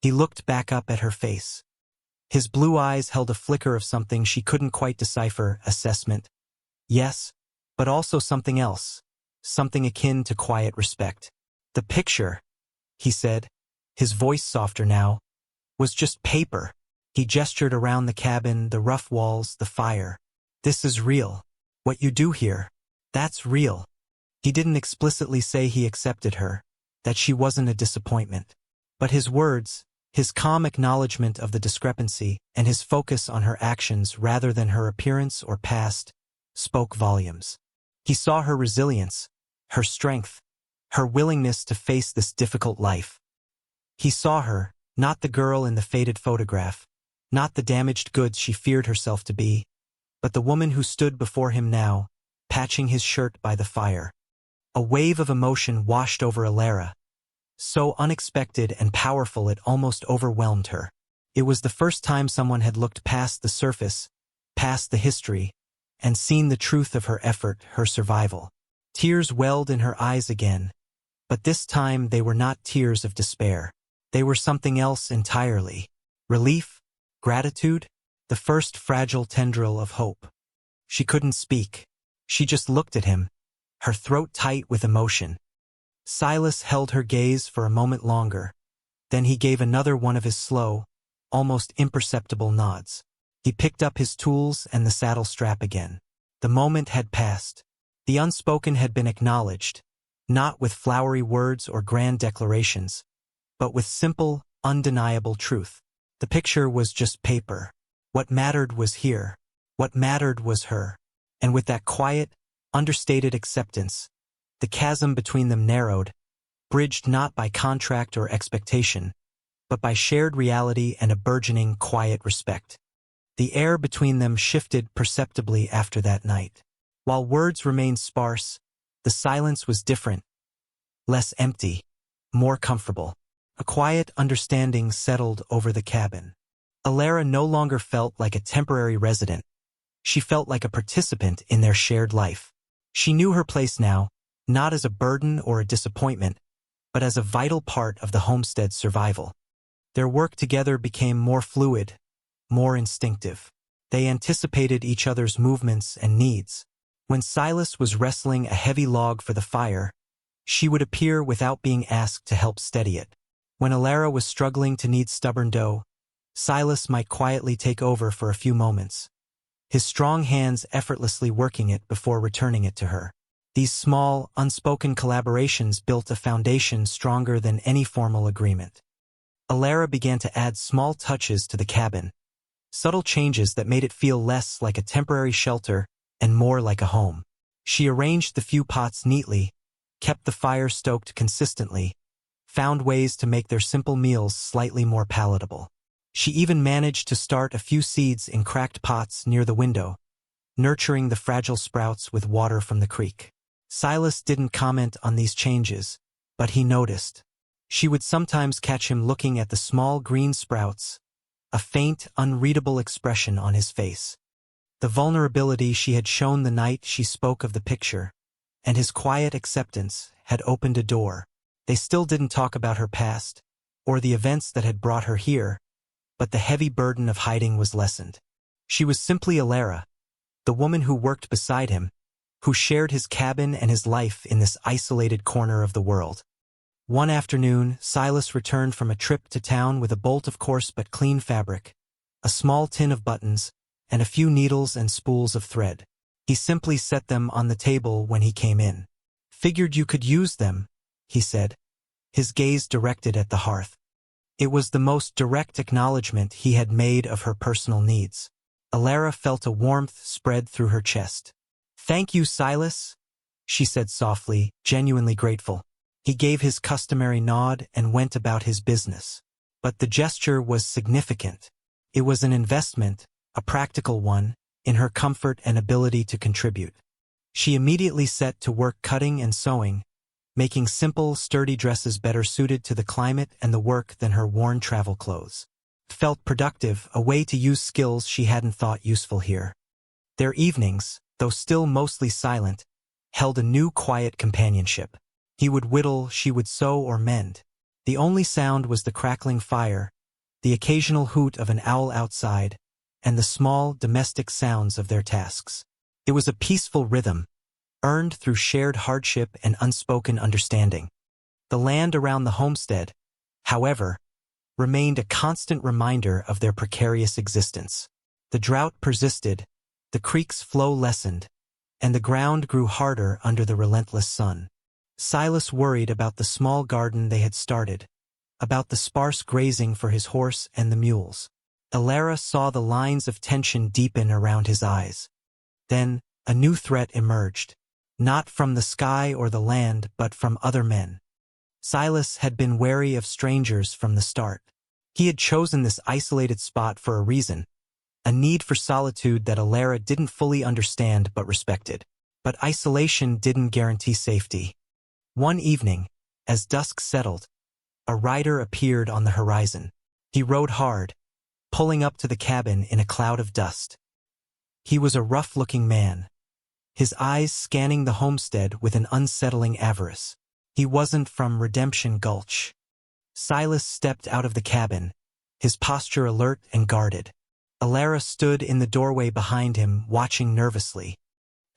He looked back up at her face. His blue eyes held a flicker of something she couldn't quite decipher, assessment. Yes, but also something else, something akin to quiet respect. The picture, he said, his voice softer now, was just paper. He gestured around the cabin, the rough walls, the fire. This is real. What you do here, that's real. He didn't explicitly say he accepted her, that she wasn't a disappointment. But his words, his calm acknowledgement of the discrepancy, and his focus on her actions rather than her appearance or past, spoke volumes. He saw her resilience, her strength, her willingness to face this difficult life. He saw her, not the girl in the faded photograph, not the damaged goods she feared herself to be, but the woman who stood before him now, patching his shirt by the fire. A wave of emotion washed over Alara, so unexpected and powerful it almost overwhelmed her. It was the first time someone had looked past the surface, past the history, and seen the truth of her effort, her survival. Tears welled in her eyes again, but this time they were not tears of despair. They were something else entirely. Relief, gratitude, the first fragile tendril of hope. She couldn't speak. She just looked at him, her throat tight with emotion. Silas held her gaze for a moment longer. Then he gave another one of his slow, almost imperceptible nods. He picked up his tools and the saddle strap again. The moment had passed. The unspoken had been acknowledged, not with flowery words or grand declarations, but with simple, undeniable truth. The picture was just paper. What mattered was here. What mattered was her. And with that quiet, understated acceptance, the chasm between them narrowed, bridged not by contract or expectation, but by shared reality and a burgeoning, quiet respect. The air between them shifted perceptibly after that night. While words remained sparse, the silence was different, less empty, more comfortable. A quiet understanding settled over the cabin. Alara no longer felt like a temporary resident. She felt like a participant in their shared life. She knew her place now, not as a burden or a disappointment, but as a vital part of the homestead's survival. Their work together became more fluid, more instinctive. They anticipated each other's movements and needs. When Silas was wrestling a heavy log for the fire, she would appear without being asked to help steady it. When Alara was struggling to knead stubborn dough, Silas might quietly take over for a few moments, his strong hands effortlessly working it before returning it to her. These small, unspoken collaborations built a foundation stronger than any formal agreement. Alara began to add small touches to the cabin, subtle changes that made it feel less like a temporary shelter and more like a home. She arranged the few pots neatly, kept the fire stoked consistently, found ways to make their simple meals slightly more palatable. She even managed to start a few seeds in cracked pots near the window, nurturing the fragile sprouts with water from the creek. Silas didn't comment on these changes, but he noticed. She would sometimes catch him looking at the small green sprouts, a faint, unreadable expression on his face. The vulnerability she had shown the night she spoke of the picture, and his quiet acceptance, had opened a door. They still didn't talk about her past, or the events that had brought her here, but the heavy burden of hiding was lessened. She was simply Alara, the woman who worked beside him, who shared his cabin and his life in this isolated corner of the world. One afternoon, Silas returned from a trip to town with a bolt of coarse but clean fabric, a small tin of buttons, and a few needles and spools of thread. He simply set them on the table when he came in. "Figured you could use them," he said, his gaze directed at the hearth. It was the most direct acknowledgement he had made of her personal needs. Alara felt a warmth spread through her chest. "Thank you, Silas," she said softly, genuinely grateful. He gave his customary nod and went about his business. But the gesture was significant. It was an investment, a practical one, in her comfort and ability to contribute. She immediately set to work cutting and sewing, making simple, sturdy dresses better suited to the climate and the work than her worn travel clothes. It felt productive, a way to use skills she hadn't thought useful here. Their evenings, though still mostly silent, held a new quiet companionship. He would whittle, she would sew or mend. The only sound was the crackling fire, the occasional hoot of an owl outside, and the small, domestic sounds of their tasks. It was a peaceful rhythm, earned through shared hardship and unspoken understanding. The land around the homestead, however, remained a constant reminder of their precarious existence. The drought persisted, the creek's flow lessened, and the ground grew harder under the relentless sun. Silas worried about the small garden they had started, about the sparse grazing for his horse and the mules. Alara saw the lines of tension deepen around his eyes. Then, a new threat emerged, not from the sky or the land but from other men. Silas had been wary of strangers from the start. He had chosen this isolated spot for a reason, a need for solitude that Alara didn't fully understand but respected. But isolation didn't guarantee safety. One evening, as dusk settled, a rider appeared on the horizon. He rode hard, pulling up to the cabin in a cloud of dust. He was a rough-looking man, his eyes scanning the homestead with an unsettling avarice. He wasn't from Redemption Gulch. Silas stepped out of the cabin, his posture alert and guarded. Alara stood in the doorway behind him, watching nervously.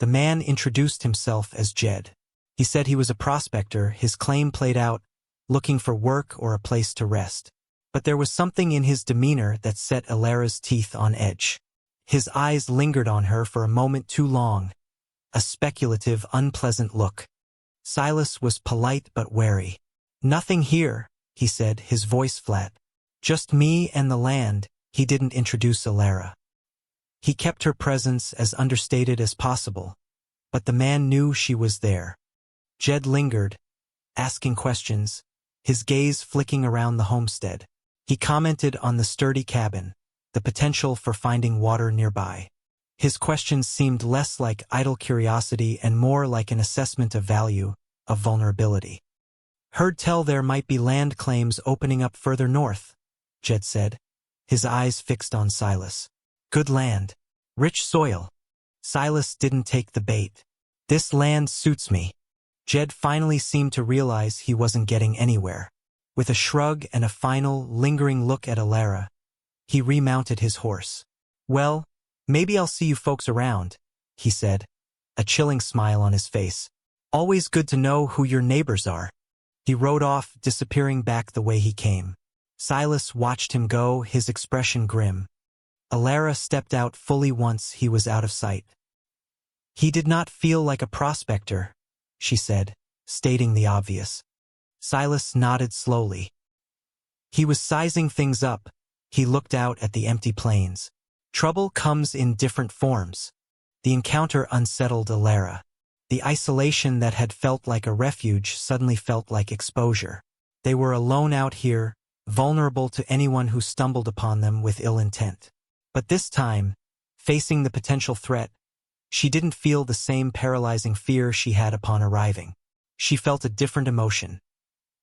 The man introduced himself as Jed. He said he was a prospector, his claim played out, looking for work or a place to rest. But there was something in his demeanor that set Alara's teeth on edge. His eyes lingered on her for a moment too long, a speculative, unpleasant look. Silas was polite but wary. "Nothing here," he said, his voice flat. "Just me and the land." He didn't introduce Alara. He kept her presence as understated as possible, but the man knew she was there. Jed lingered, asking questions, his gaze flicking around the homestead. He commented on the sturdy cabin, the potential for finding water nearby. His questions seemed less like idle curiosity and more like an assessment of value, of vulnerability. "Heard tell there might be land claims opening up further north," Jed said, his eyes fixed on Silas. "Good land. Rich soil." Silas didn't take the bait. "This land suits me." Jed finally seemed to realize he wasn't getting anywhere. With a shrug and a final, lingering look at Alara, he remounted his horse. "Well, maybe I'll see you folks around," he said, a chilling smile on his face. "Always good to know who your neighbors are." He rode off, disappearing back the way he came. Silas watched him go, his expression grim. Alara stepped out fully once he was out of sight. He did not feel like a prospector, she said, stating the obvious. Silas nodded slowly. He was sizing things up. He looked out at the empty plains. Trouble comes in different forms. The encounter unsettled Alara. The isolation that had felt like a refuge suddenly felt like exposure. They were alone out here, vulnerable to anyone who stumbled upon them with ill intent. But this time, facing the potential threat, she didn't feel the same paralyzing fear she had upon arriving. She felt a different emotion.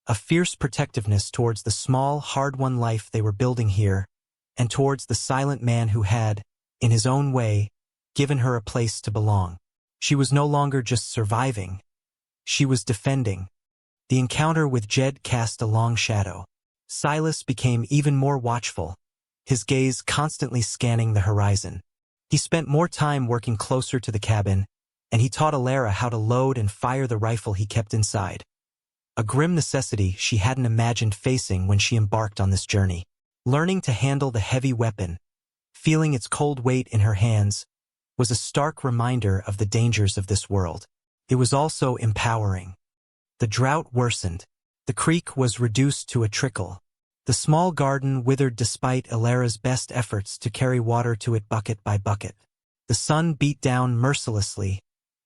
A fierce protectiveness towards the small, hard-won life they were building here, and towards the silent man who had, in his own way, given her a place to belong. She was no longer just surviving. She was defending. The encounter with Jed cast a long shadow. Silas became even more watchful, his gaze constantly scanning the horizon. He spent more time working closer to the cabin, and he taught Alara how to load and fire the rifle he kept inside. A grim necessity she hadn't imagined facing when she embarked on this journey. Learning to handle the heavy weapon, feeling its cold weight in her hands, was a stark reminder of the dangers of this world. It was also empowering. The drought worsened. The creek was reduced to a trickle. The small garden withered despite Alara's best efforts to carry water to it bucket by bucket. The sun beat down mercilessly,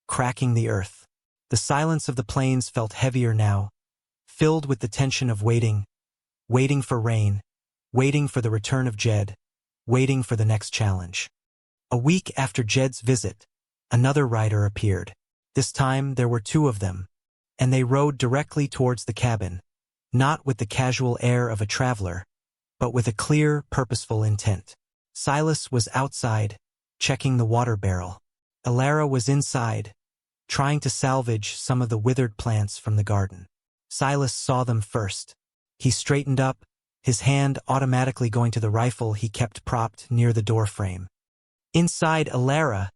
cracking the earth. The silence of the plains felt heavier now, filled with the tension of waiting for rain, waiting for the return of Jed, waiting for the next challenge. A week after Jed's visit, another rider appeared. This time there were two of them, and they rode directly towards the cabin, not with the casual air of a traveler, but with a clear, purposeful intent. Silas was outside, checking the water barrel. Alara was inside, trying to salvage some of the withered plants from the garden. Silas saw them first. He straightened up, his hand automatically going to the rifle he kept propped near the doorframe. "Inside, Alara,"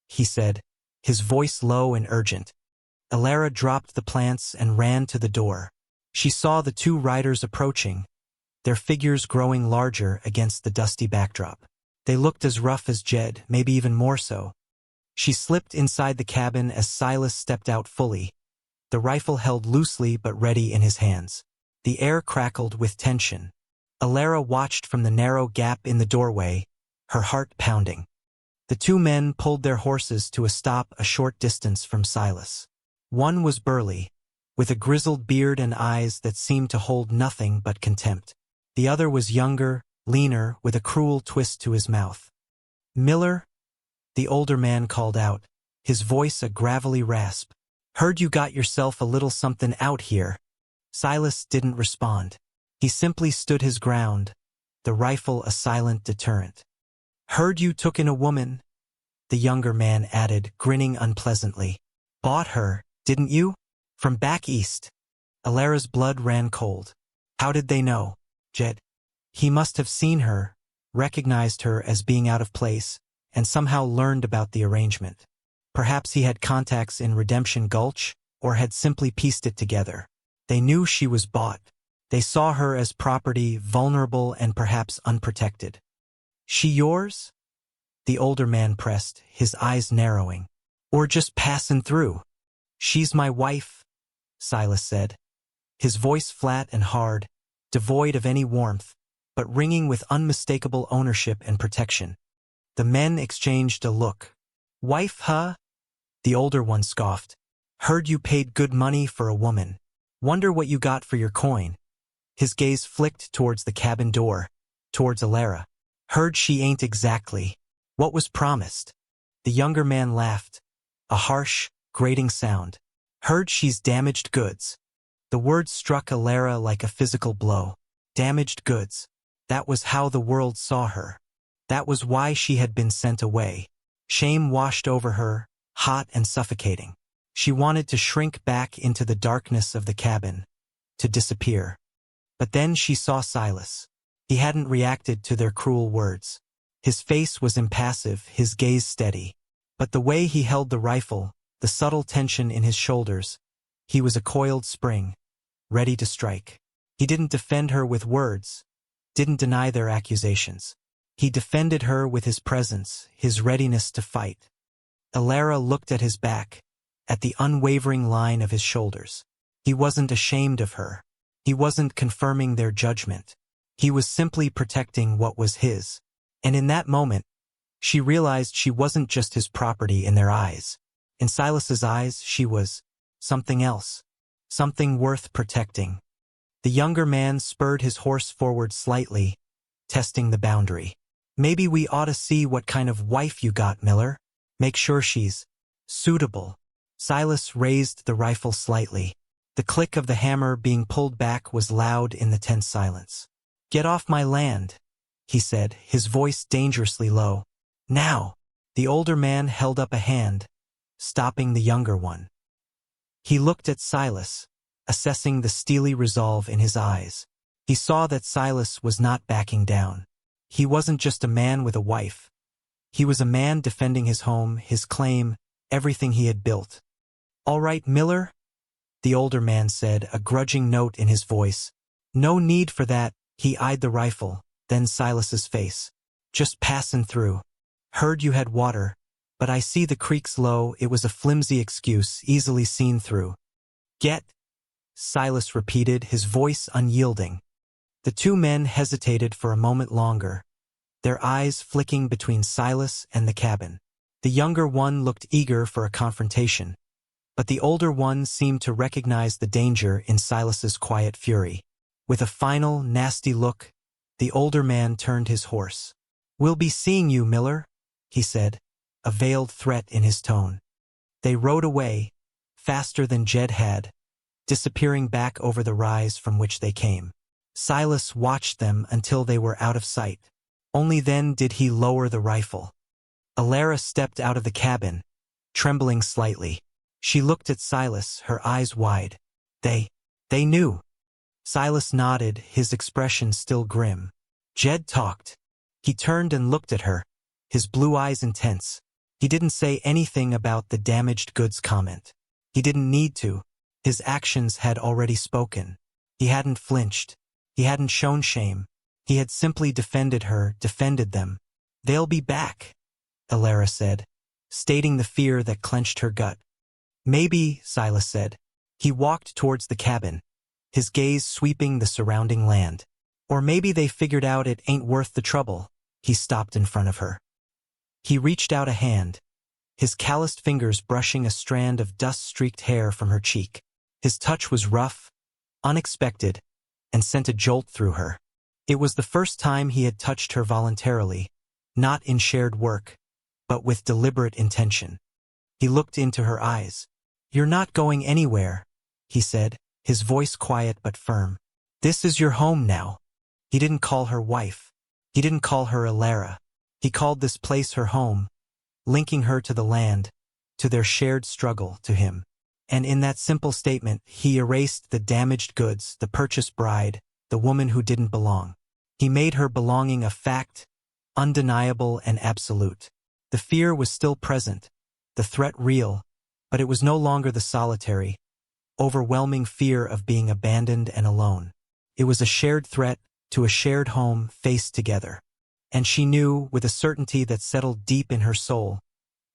he said, his voice low and urgent. Alara dropped the plants and ran to the door. She saw the two riders approaching, their figures growing larger against the dusty backdrop. They looked as rough as Jed, maybe even more so. She slipped inside the cabin as Silas stepped out fully, the rifle held loosely but ready in his hands. The air crackled with tension. Alara watched from the narrow gap in the doorway, her heart pounding. The two men pulled their horses to a stop a short distance from Silas. One was burly, with a grizzled beard and eyes that seemed to hold nothing but contempt. The other was younger, leaner, with a cruel twist to his mouth. "Miller?" the older man called out, his voice a gravelly rasp. "Heard you got yourself a little something out here." Silas didn't respond. He simply stood his ground, the rifle a silent deterrent. "Heard you took in a woman," the younger man added, grinning unpleasantly. "Bought her, didn't you? From back east." Alara's blood ran cold. How did they know? Jed. He must have seen her, recognized her as being out of place, and somehow learned about the arrangement. Perhaps he had contacts in Redemption Gulch, or had simply pieced it together. They knew she was bought. They saw her as property, vulnerable and perhaps unprotected. "She yours?" the older man pressed, his eyes narrowing. "Or just passing through?" "She's my wife," Silas said, his voice flat and hard, devoid of any warmth, but ringing with unmistakable ownership and protection. The men exchanged a look. "Wife, huh?" the older one scoffed. "Heard you paid good money for a woman. Wonder what you got for your coin." His gaze flicked towards the cabin door, towards Alara. "Heard she ain't exactly what was promised." The younger man laughed, a harsh, grating sound. "Heard she's damaged goods." The word struck Alara like a physical blow. Damaged goods. That was how the world saw her. That was why she had been sent away. Shame washed over her, hot and suffocating. She wanted to shrink back into the darkness of the cabin, to disappear. But then she saw Silas. He hadn't reacted to their cruel words. His face was impassive, his gaze steady. But the way he held the rifle, the subtle tension in his shoulders, he was a coiled spring, ready to strike. He didn't defend her with words, didn't deny their accusations. He defended her with his presence, his readiness to fight. Alara looked at his back, at the unwavering line of his shoulders. He wasn't ashamed of her. He wasn't confirming their judgment. He was simply protecting what was his. And in that moment, she realized she wasn't just his property in their eyes. In Silas's eyes, she was something else, something worth protecting. The younger man spurred his horse forward slightly, testing the boundary. Maybe we ought to see what kind of wife you got, Miller. Make sure she's suitable. Silas raised the rifle slightly. The click of the hammer being pulled back was loud in the tense silence. "Get off my land," he said, his voice dangerously low. "Now." The older man held up a hand, stopping the younger one. He looked at Silas, assessing the steely resolve in his eyes. He saw that Silas was not backing down. He wasn't just a man with a wife. He was a man defending his home, his claim, everything he had built. "All right, Miller," the older man said, a grudging note in his voice. "No need for that." He eyed the rifle, then Silas's face. "Just passing through. Heard you had water, but I see the creek's low." It was a flimsy excuse, easily seen through. "Get," Silas repeated, his voice unyielding. The two men hesitated for a moment longer, their eyes flicking between Silas and the cabin. The younger one looked eager for a confrontation, but the older one seemed to recognize the danger in Silas's quiet fury. With a final, nasty look, the older man turned his horse. "We'll be seeing you, Miller," he said, a veiled threat in his tone. They rode away, faster than Jed had, disappearing back over the rise from which they came. Silas watched them until they were out of sight. Only then did he lower the rifle. Alara stepped out of the cabin, trembling slightly. She looked at Silas, her eyes wide. They knew. Silas nodded, his expression still grim. Jed talked. He turned and looked at her, his blue eyes intense. He didn't say anything about the damaged goods comment. He didn't need to. His actions had already spoken. He hadn't flinched. He hadn't shown shame. He had simply defended her, defended them. "They'll be back," Alara said, stating the fear that clenched her gut. "Maybe," Silas said. He walked towards the cabin, his gaze sweeping the surrounding land. "Or maybe they figured out it ain't worth the trouble." He stopped in front of her. He reached out a hand, his calloused fingers brushing a strand of dust-streaked hair from her cheek. His touch was rough, unexpected, and sent a jolt through her. It was the first time he had touched her voluntarily, not in shared work, but with deliberate intention. He looked into her eyes. "You're not going anywhere," he said, his voice quiet but firm. "This is your home now." He didn't call her wife. He didn't call her Alara. He called this place her home, linking her to the land, to their shared struggle, to him. And in that simple statement, he erased the damaged goods, the purchased bride, the woman who didn't belong. He made her belonging a fact, undeniable and absolute. The fear was still present, the threat real, but it was no longer the solitary, overwhelming fear of being abandoned and alone. It was a shared threat to a shared home faced together. And she knew, with a certainty that settled deep in her soul,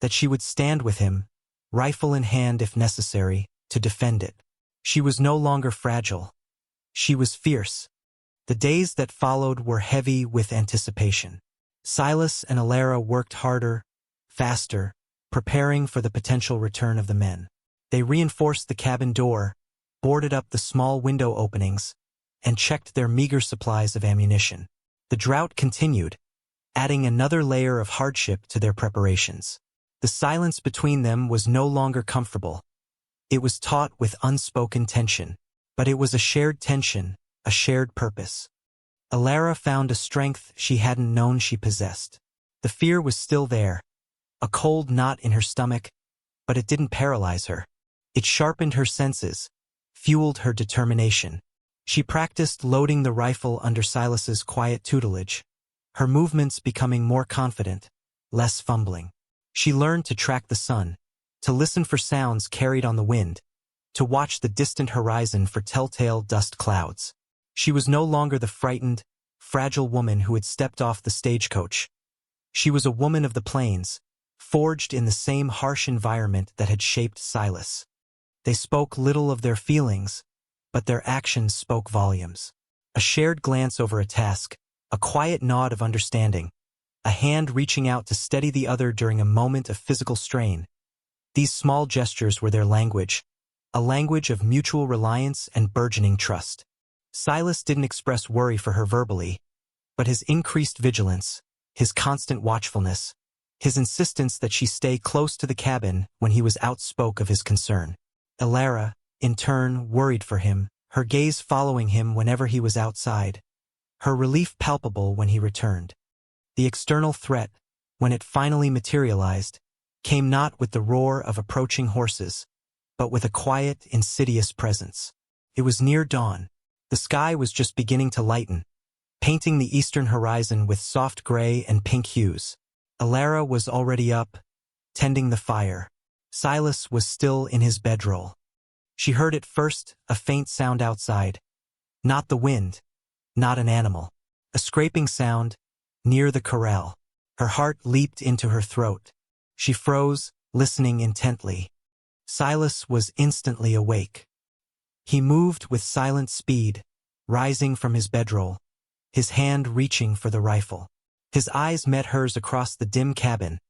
that she would stand with him, rifle in hand if necessary, to defend it. She was no longer fragile. She was fierce. The days that followed were heavy with anticipation. Silas and Alara worked harder, faster, preparing for the potential return of the men. They reinforced the cabin door, boarded up the small window openings, and checked their meager supplies of ammunition. The drought continued, adding another layer of hardship to their preparations. The silence between them was no longer comfortable. It was taut with unspoken tension, but it was a shared tension, a shared purpose. Alara found a strength she hadn't known she possessed. The fear was still there, a cold knot in her stomach, but it didn't paralyze her. It sharpened her senses, fueled her determination. She practiced loading the rifle under Silas's quiet tutelage, her movements becoming more confident, less fumbling. She learned to track the sun, to listen for sounds carried on the wind, to watch the distant horizon for telltale dust clouds. She was no longer the frightened, fragile woman who had stepped off the stagecoach. She was a woman of the plains, forged in the same harsh environment that had shaped Silas. They spoke little of their feelings, but their actions spoke volumes. A shared glance over a task, a quiet nod of understanding, a hand reaching out to steady the other during a moment of physical strain. These small gestures were their language, a language of mutual reliance and burgeoning trust. Silas didn't express worry for her verbally, but his increased vigilance, his constant watchfulness, his insistence that she stay close to the cabin when he was out spoke of his concern. Elara, in turn, worried for him, her gaze following him whenever he was outside, her relief palpable when he returned. The external threat, when it finally materialized, came not with the roar of approaching horses, but with a quiet, insidious presence. It was near dawn. The sky was just beginning to lighten, painting the eastern horizon with soft gray and pink hues. Elara was already up, tending the fire. Silas was still in his bedroll. She heard at first a faint sound outside. Not the wind, not an animal. A scraping sound, near the corral. Her heart leaped into her throat. She froze, listening intently. Silas was instantly awake. He moved with silent speed, rising from his bedroll, his hand reaching for the rifle. His eyes met hers across the dim cabin,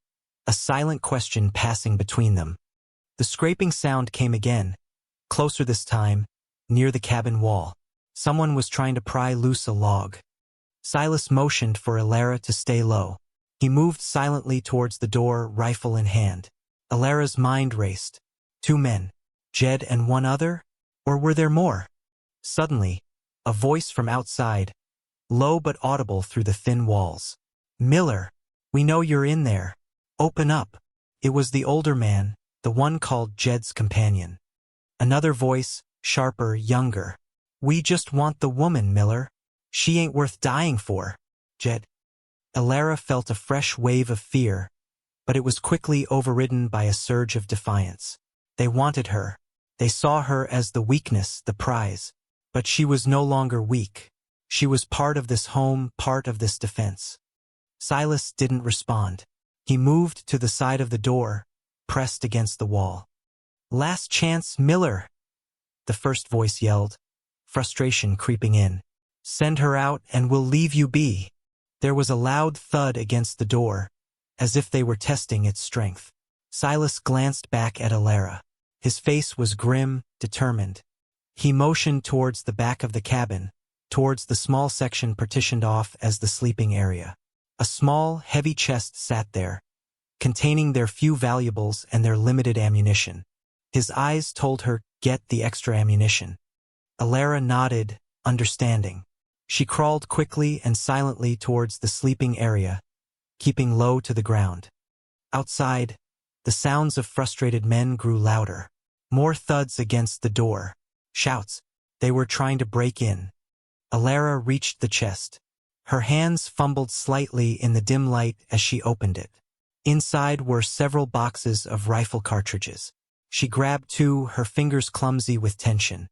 a silent question passing between them. The scraping sound came again, closer this time, near the cabin wall. Someone was trying to pry loose a log. Silas motioned for Elara to stay low. He moved silently towards the door, rifle in hand. Alara's mind raced. 2 men, Jed and one other? Or were there more? Suddenly, a voice from outside, low but audible through the thin walls. "Miller, we know you're in there. Open up." It was the older man, the one called Jed's companion. Another voice, sharper, younger. "We just want the woman, Miller. She ain't worth dying for." Jed. Elara felt a fresh wave of fear, but it was quickly overridden by a surge of defiance. They wanted her. They saw her as the weakness, the prize. But she was no longer weak. She was part of this home, part of this defense. Silas didn't respond. He moved to the side of the door, pressed against the wall. "Last chance, Miller," the first voice yelled, frustration creeping in. "Send her out and we'll leave you be." There was a loud thud against the door, as if they were testing its strength. Silas glanced back at Elara. His face was grim, determined. He motioned towards the back of the cabin, towards the small section partitioned off as the sleeping area. A small, heavy chest sat there, containing their few valuables and their limited ammunition. His eyes told her, "Get the extra ammunition." Elara nodded, understanding. She crawled quickly and silently towards the sleeping area, keeping low to the ground. Outside, the sounds of frustrated men grew louder. More thuds against the door. Shouts. They were trying to break in. Elara reached the chest. Her hands fumbled slightly in the dim light as she opened it. Inside were several boxes of rifle cartridges. She grabbed 2, her fingers clumsy with tension.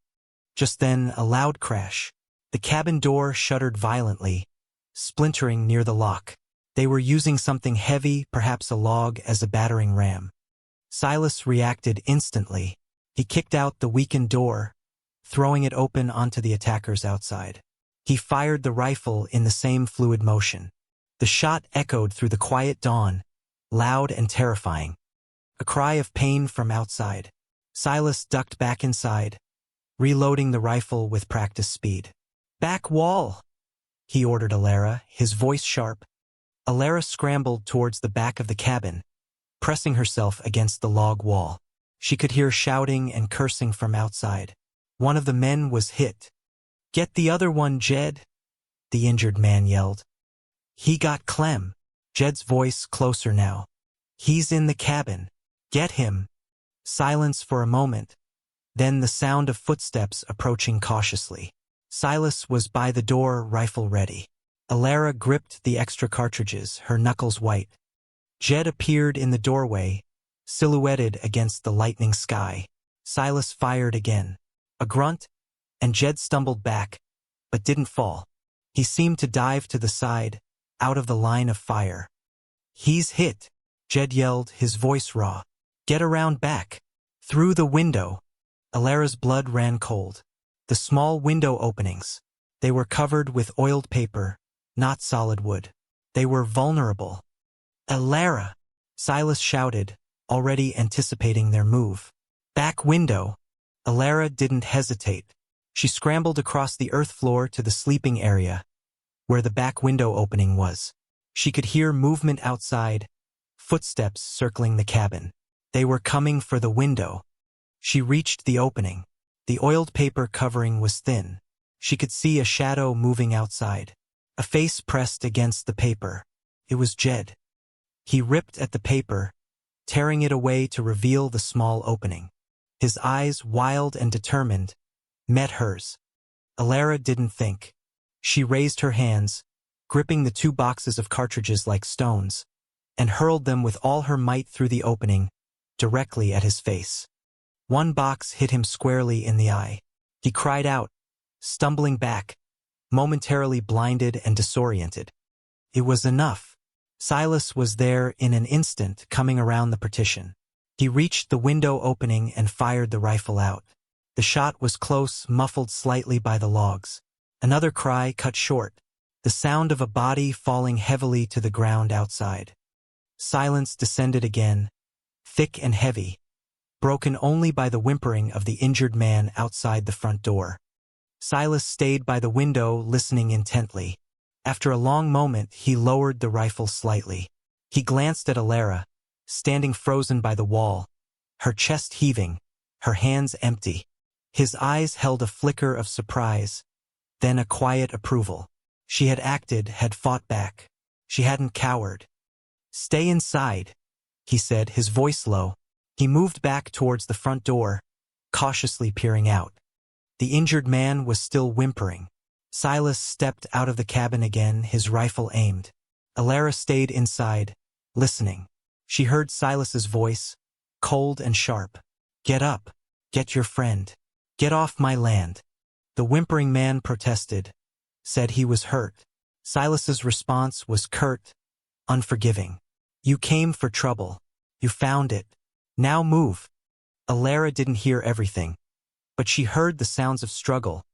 Just then, a loud crash. The cabin door shuddered violently, splintering near the lock. They were using something heavy, perhaps a log, as a battering ram. Silas reacted instantly. He kicked out the weakened door, throwing it open onto the attackers outside. He fired the rifle in the same fluid motion. The shot echoed through the quiet dawn, loud and terrifying. A cry of pain from outside. Silas ducked back inside, reloading the rifle with practiced speed. "Back wall," he ordered Elara, his voice sharp. Elara scrambled towards the back of the cabin, pressing herself against the log wall. She could hear shouting and cursing from outside. One of the men was hit. "Get the other one, Jed," the injured man yelled. "He got Clem." Jed's voice closer now. "He's in the cabin. Get him." Silence for a moment, then the sound of footsteps approaching cautiously. Silas was by the door, rifle ready. Elara gripped the extra cartridges, her knuckles white. Jed appeared in the doorway, silhouetted against the lightning sky. Silas fired again. A grunt, and Jed stumbled back, but didn't fall. He seemed to dive to the side, out of the line of fire. "He's hit," Jed yelled, his voice raw. Get around back. Through the window. Alara's blood ran cold. The small window openings. They were covered with oiled paper, not solid wood. They were vulnerable. Alara! Silas shouted, already anticipating their move. Back window. Alara didn't hesitate. She scrambled across the earth floor to the sleeping area, where the back window opening was. She could hear movement outside, footsteps circling the cabin. They were coming for the window. She reached the opening. The oiled paper covering was thin. She could see a shadow moving outside. A face pressed against the paper. It was Jed. He ripped at the paper, tearing it away to reveal the small opening. His eyes, wild and determined, met hers. Alara didn't think. She raised her hands, gripping the 2 boxes of cartridges like stones, and hurled them with all her might through the opening, directly at his face. One box hit him squarely in the eye. He cried out, stumbling back, momentarily blinded and disoriented. It was enough. Silas was there in an instant, coming around the partition. He reached the window opening and fired the rifle out. The shot was close, muffled slightly by the logs. Another cry cut short, the sound of a body falling heavily to the ground outside. Silence descended again, thick and heavy, broken only by the whimpering of the injured man outside the front door. Silas stayed by the window, listening intently. After a long moment, he lowered the rifle slightly. He glanced at Alara, standing frozen by the wall, her chest heaving, her hands empty. His eyes held a flicker of surprise, then a quiet approval. She had acted, had fought back. She hadn't cowered. Stay inside, he said, his voice low. He moved back towards the front door, cautiously peering out. The injured man was still whimpering. Silas stepped out of the cabin again, his rifle aimed. Alara stayed inside, listening. She heard Silas's voice, cold and sharp. Get up. Get your friend. Get off my land. The whimpering man protested, said he was hurt. Silas's response was curt, unforgiving. You came for trouble. You found it. Now move. Alara didn't hear everything, but she heard the sounds of struggle,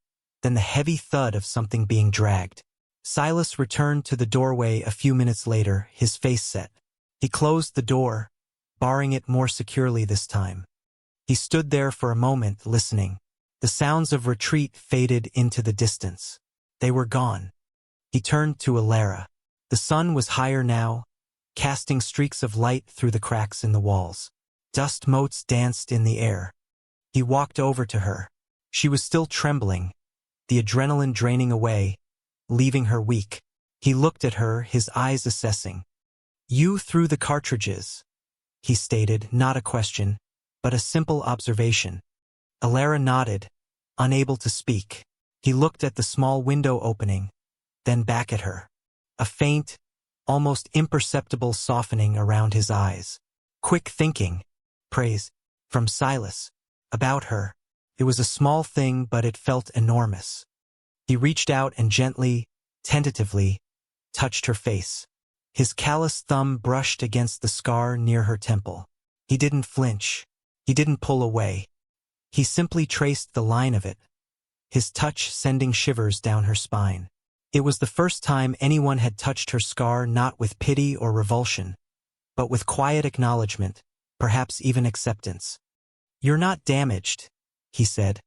then the heavy thud of something being dragged. Silas returned to the doorway a few minutes later, his face set. He closed the door, barring it more securely this time. He stood there for a moment, listening. The sounds of retreat faded into the distance. They were gone. He turned to Alara. The sun was higher now, casting streaks of light through the cracks in the walls. Dust motes danced in the air. He walked over to her. She was still trembling, the adrenaline draining away, leaving her weak. He looked at her, his eyes assessing. You threw the cartridges, he stated, not a question, but a simple observation. Alara nodded, unable to speak. He looked at the small window opening, then back at her. A faint, almost imperceptible softening around his eyes. Quick thinking, praise, from Silas, about her. It was a small thing, but it felt enormous. He reached out and gently, tentatively, touched her face. His callous thumb brushed against the scar near her temple. He didn't flinch. He didn't pull away. He simply traced the line of it, his touch sending shivers down her spine. It was the first time anyone had touched her scar, not with pity or revulsion, but with quiet acknowledgement, perhaps even acceptance. You're not damaged, he said,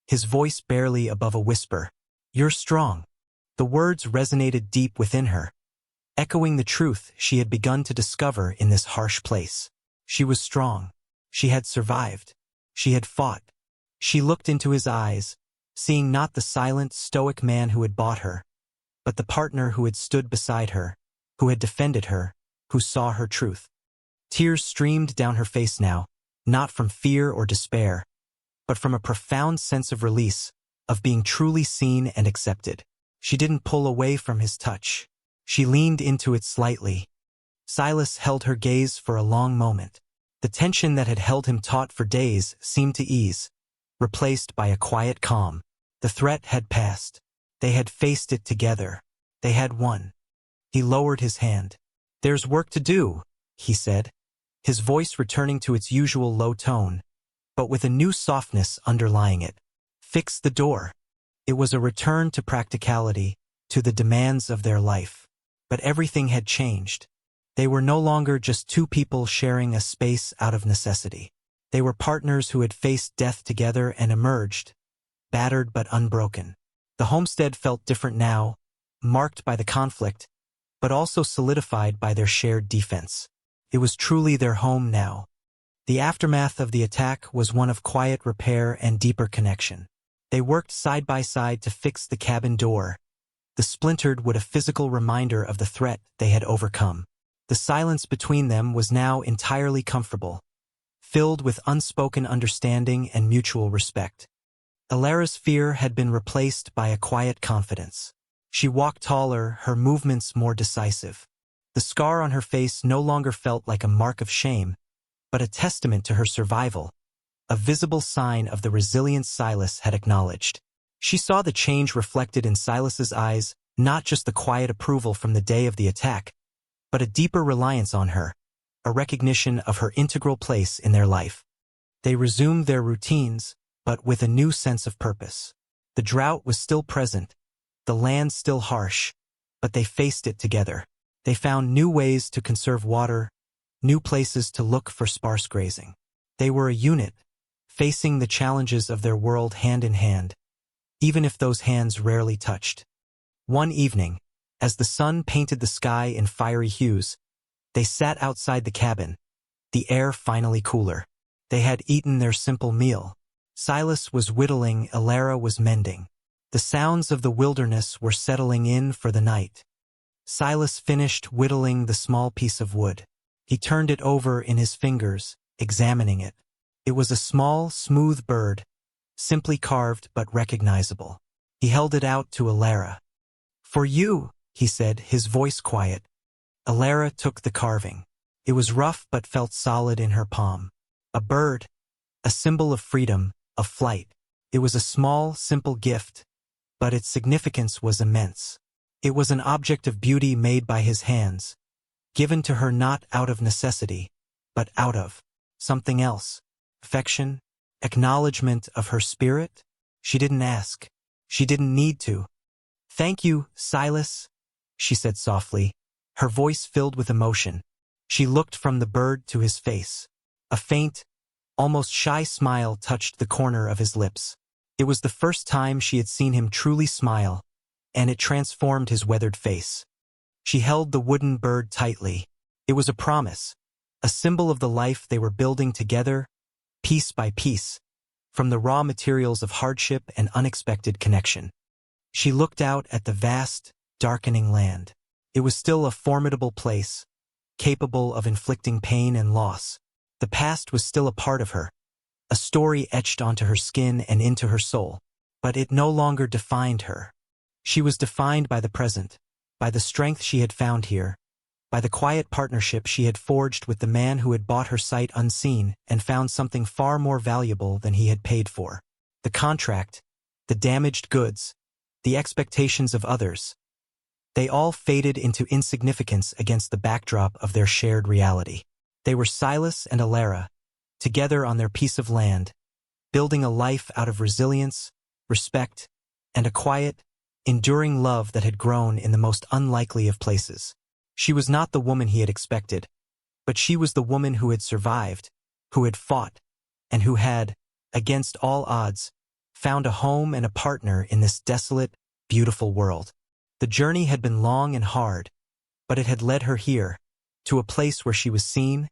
his voice barely above a whisper. You're strong. The words resonated deep within her, echoing the truth she had begun to discover in this harsh place. She was strong. She had survived. She had fought. She looked into his eyes, seeing not the silent, stoic man who had bought her, but the partner who had stood beside her, who had defended her, who saw her truth. Tears streamed down her face now, not from fear or despair, but from a profound sense of release, of being truly seen and accepted. She didn't pull away from his touch. She leaned into it slightly. Silas held her gaze for a long moment. The tension that had held him taut for days seemed to ease, replaced by a quiet calm. The threat had passed. They had faced it together. They had won. He lowered his hand. There's work to do, he said. his voice returning to its usual low tone, but with a new softness underlying it. Fix the door. It was a return to practicality, to the demands of their life. But everything had changed. They were no longer just two people sharing a space out of necessity. They were partners who had faced death together and emerged, battered but unbroken. The homestead felt different now, marked by the conflict, but also solidified by their shared defense. It was truly their home now. The aftermath of the attack was one of quiet repair and deeper connection. They worked side by side to fix the cabin door, the splintered wood a physical reminder of the threat they had overcome. The silence between them was now entirely comfortable, filled with unspoken understanding and mutual respect. Alara's fear had been replaced by a quiet confidence. She walked taller, her movements more decisive. The scar on her face no longer felt like a mark of shame, but a testament to her survival, a visible sign of the resilience Silas had acknowledged. She saw the change reflected in Silas's eyes, not just the quiet approval from the day of the attack, but a deeper reliance on her, a recognition of her integral place in their life. They resumed their routines, but with a new sense of purpose. The drought was still present, the land still harsh, but they faced it together. They found new ways to conserve water, new places to look for sparse grazing. They were a unit, facing the challenges of their world hand in hand, even if those hands rarely touched. One evening, as the sun painted the sky in fiery hues, they sat outside the cabin, the air finally cooler. They had eaten their simple meal. Silas was whittling, Alara was mending. The sounds of the wilderness were settling in for the night. Silas finished whittling the small piece of wood. He turned it over in his fingers, examining it. It was a small, smooth bird, simply carved but recognizable. He held it out to Alara. "For you," he said, his voice quiet. Alara took the carving. It was rough but felt solid in her palm. A bird, a symbol of freedom, of flight. It was a small, simple gift, but its significance was immense. It was an object of beauty made by his hands, given to her not out of necessity, but out of something else. Affection, acknowledgement of her spirit. She didn't ask. She didn't need to. "Thank you, Silas," she said softly, her voice filled with emotion. She looked from the bird to his face. A faint, almost shy smile touched the corner of his lips. It was the first time she had seen him truly smile, and it transformed his weathered face. She held the wooden bird tightly. It was a promise, a symbol of the life they were building together, piece by piece, from the raw materials of hardship and unexpected connection. She looked out at the vast, darkening land. It was still a formidable place, capable of inflicting pain and loss. The past was still a part of her, a story etched onto her skin and into her soul, but it no longer defined her. She was defined by the present, by the strength she had found here, by the quiet partnership she had forged with the man who had bought her sight unseen and found something far more valuable than he had paid for. The contract, the damaged goods, the expectations of others, they all faded into insignificance against the backdrop of their shared reality. They were Silas and Alara, together on their piece of land, building a life out of resilience, respect, and a quiet, enduring love that had grown in the most unlikely of places. She was not the woman he had expected, but she was the woman who had survived, who had fought, and who had, against all odds, found a home and a partner in this desolate, beautiful world. The journey had been long and hard, but it had led her here, to a place where she was seen,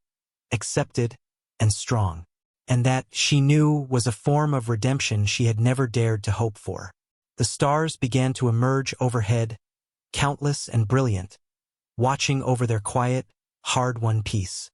accepted, and strong. And that, she knew, was a form of redemption she had never dared to hope for. The stars began to emerge overhead, countless and brilliant, watching over their quiet, hard-won peace.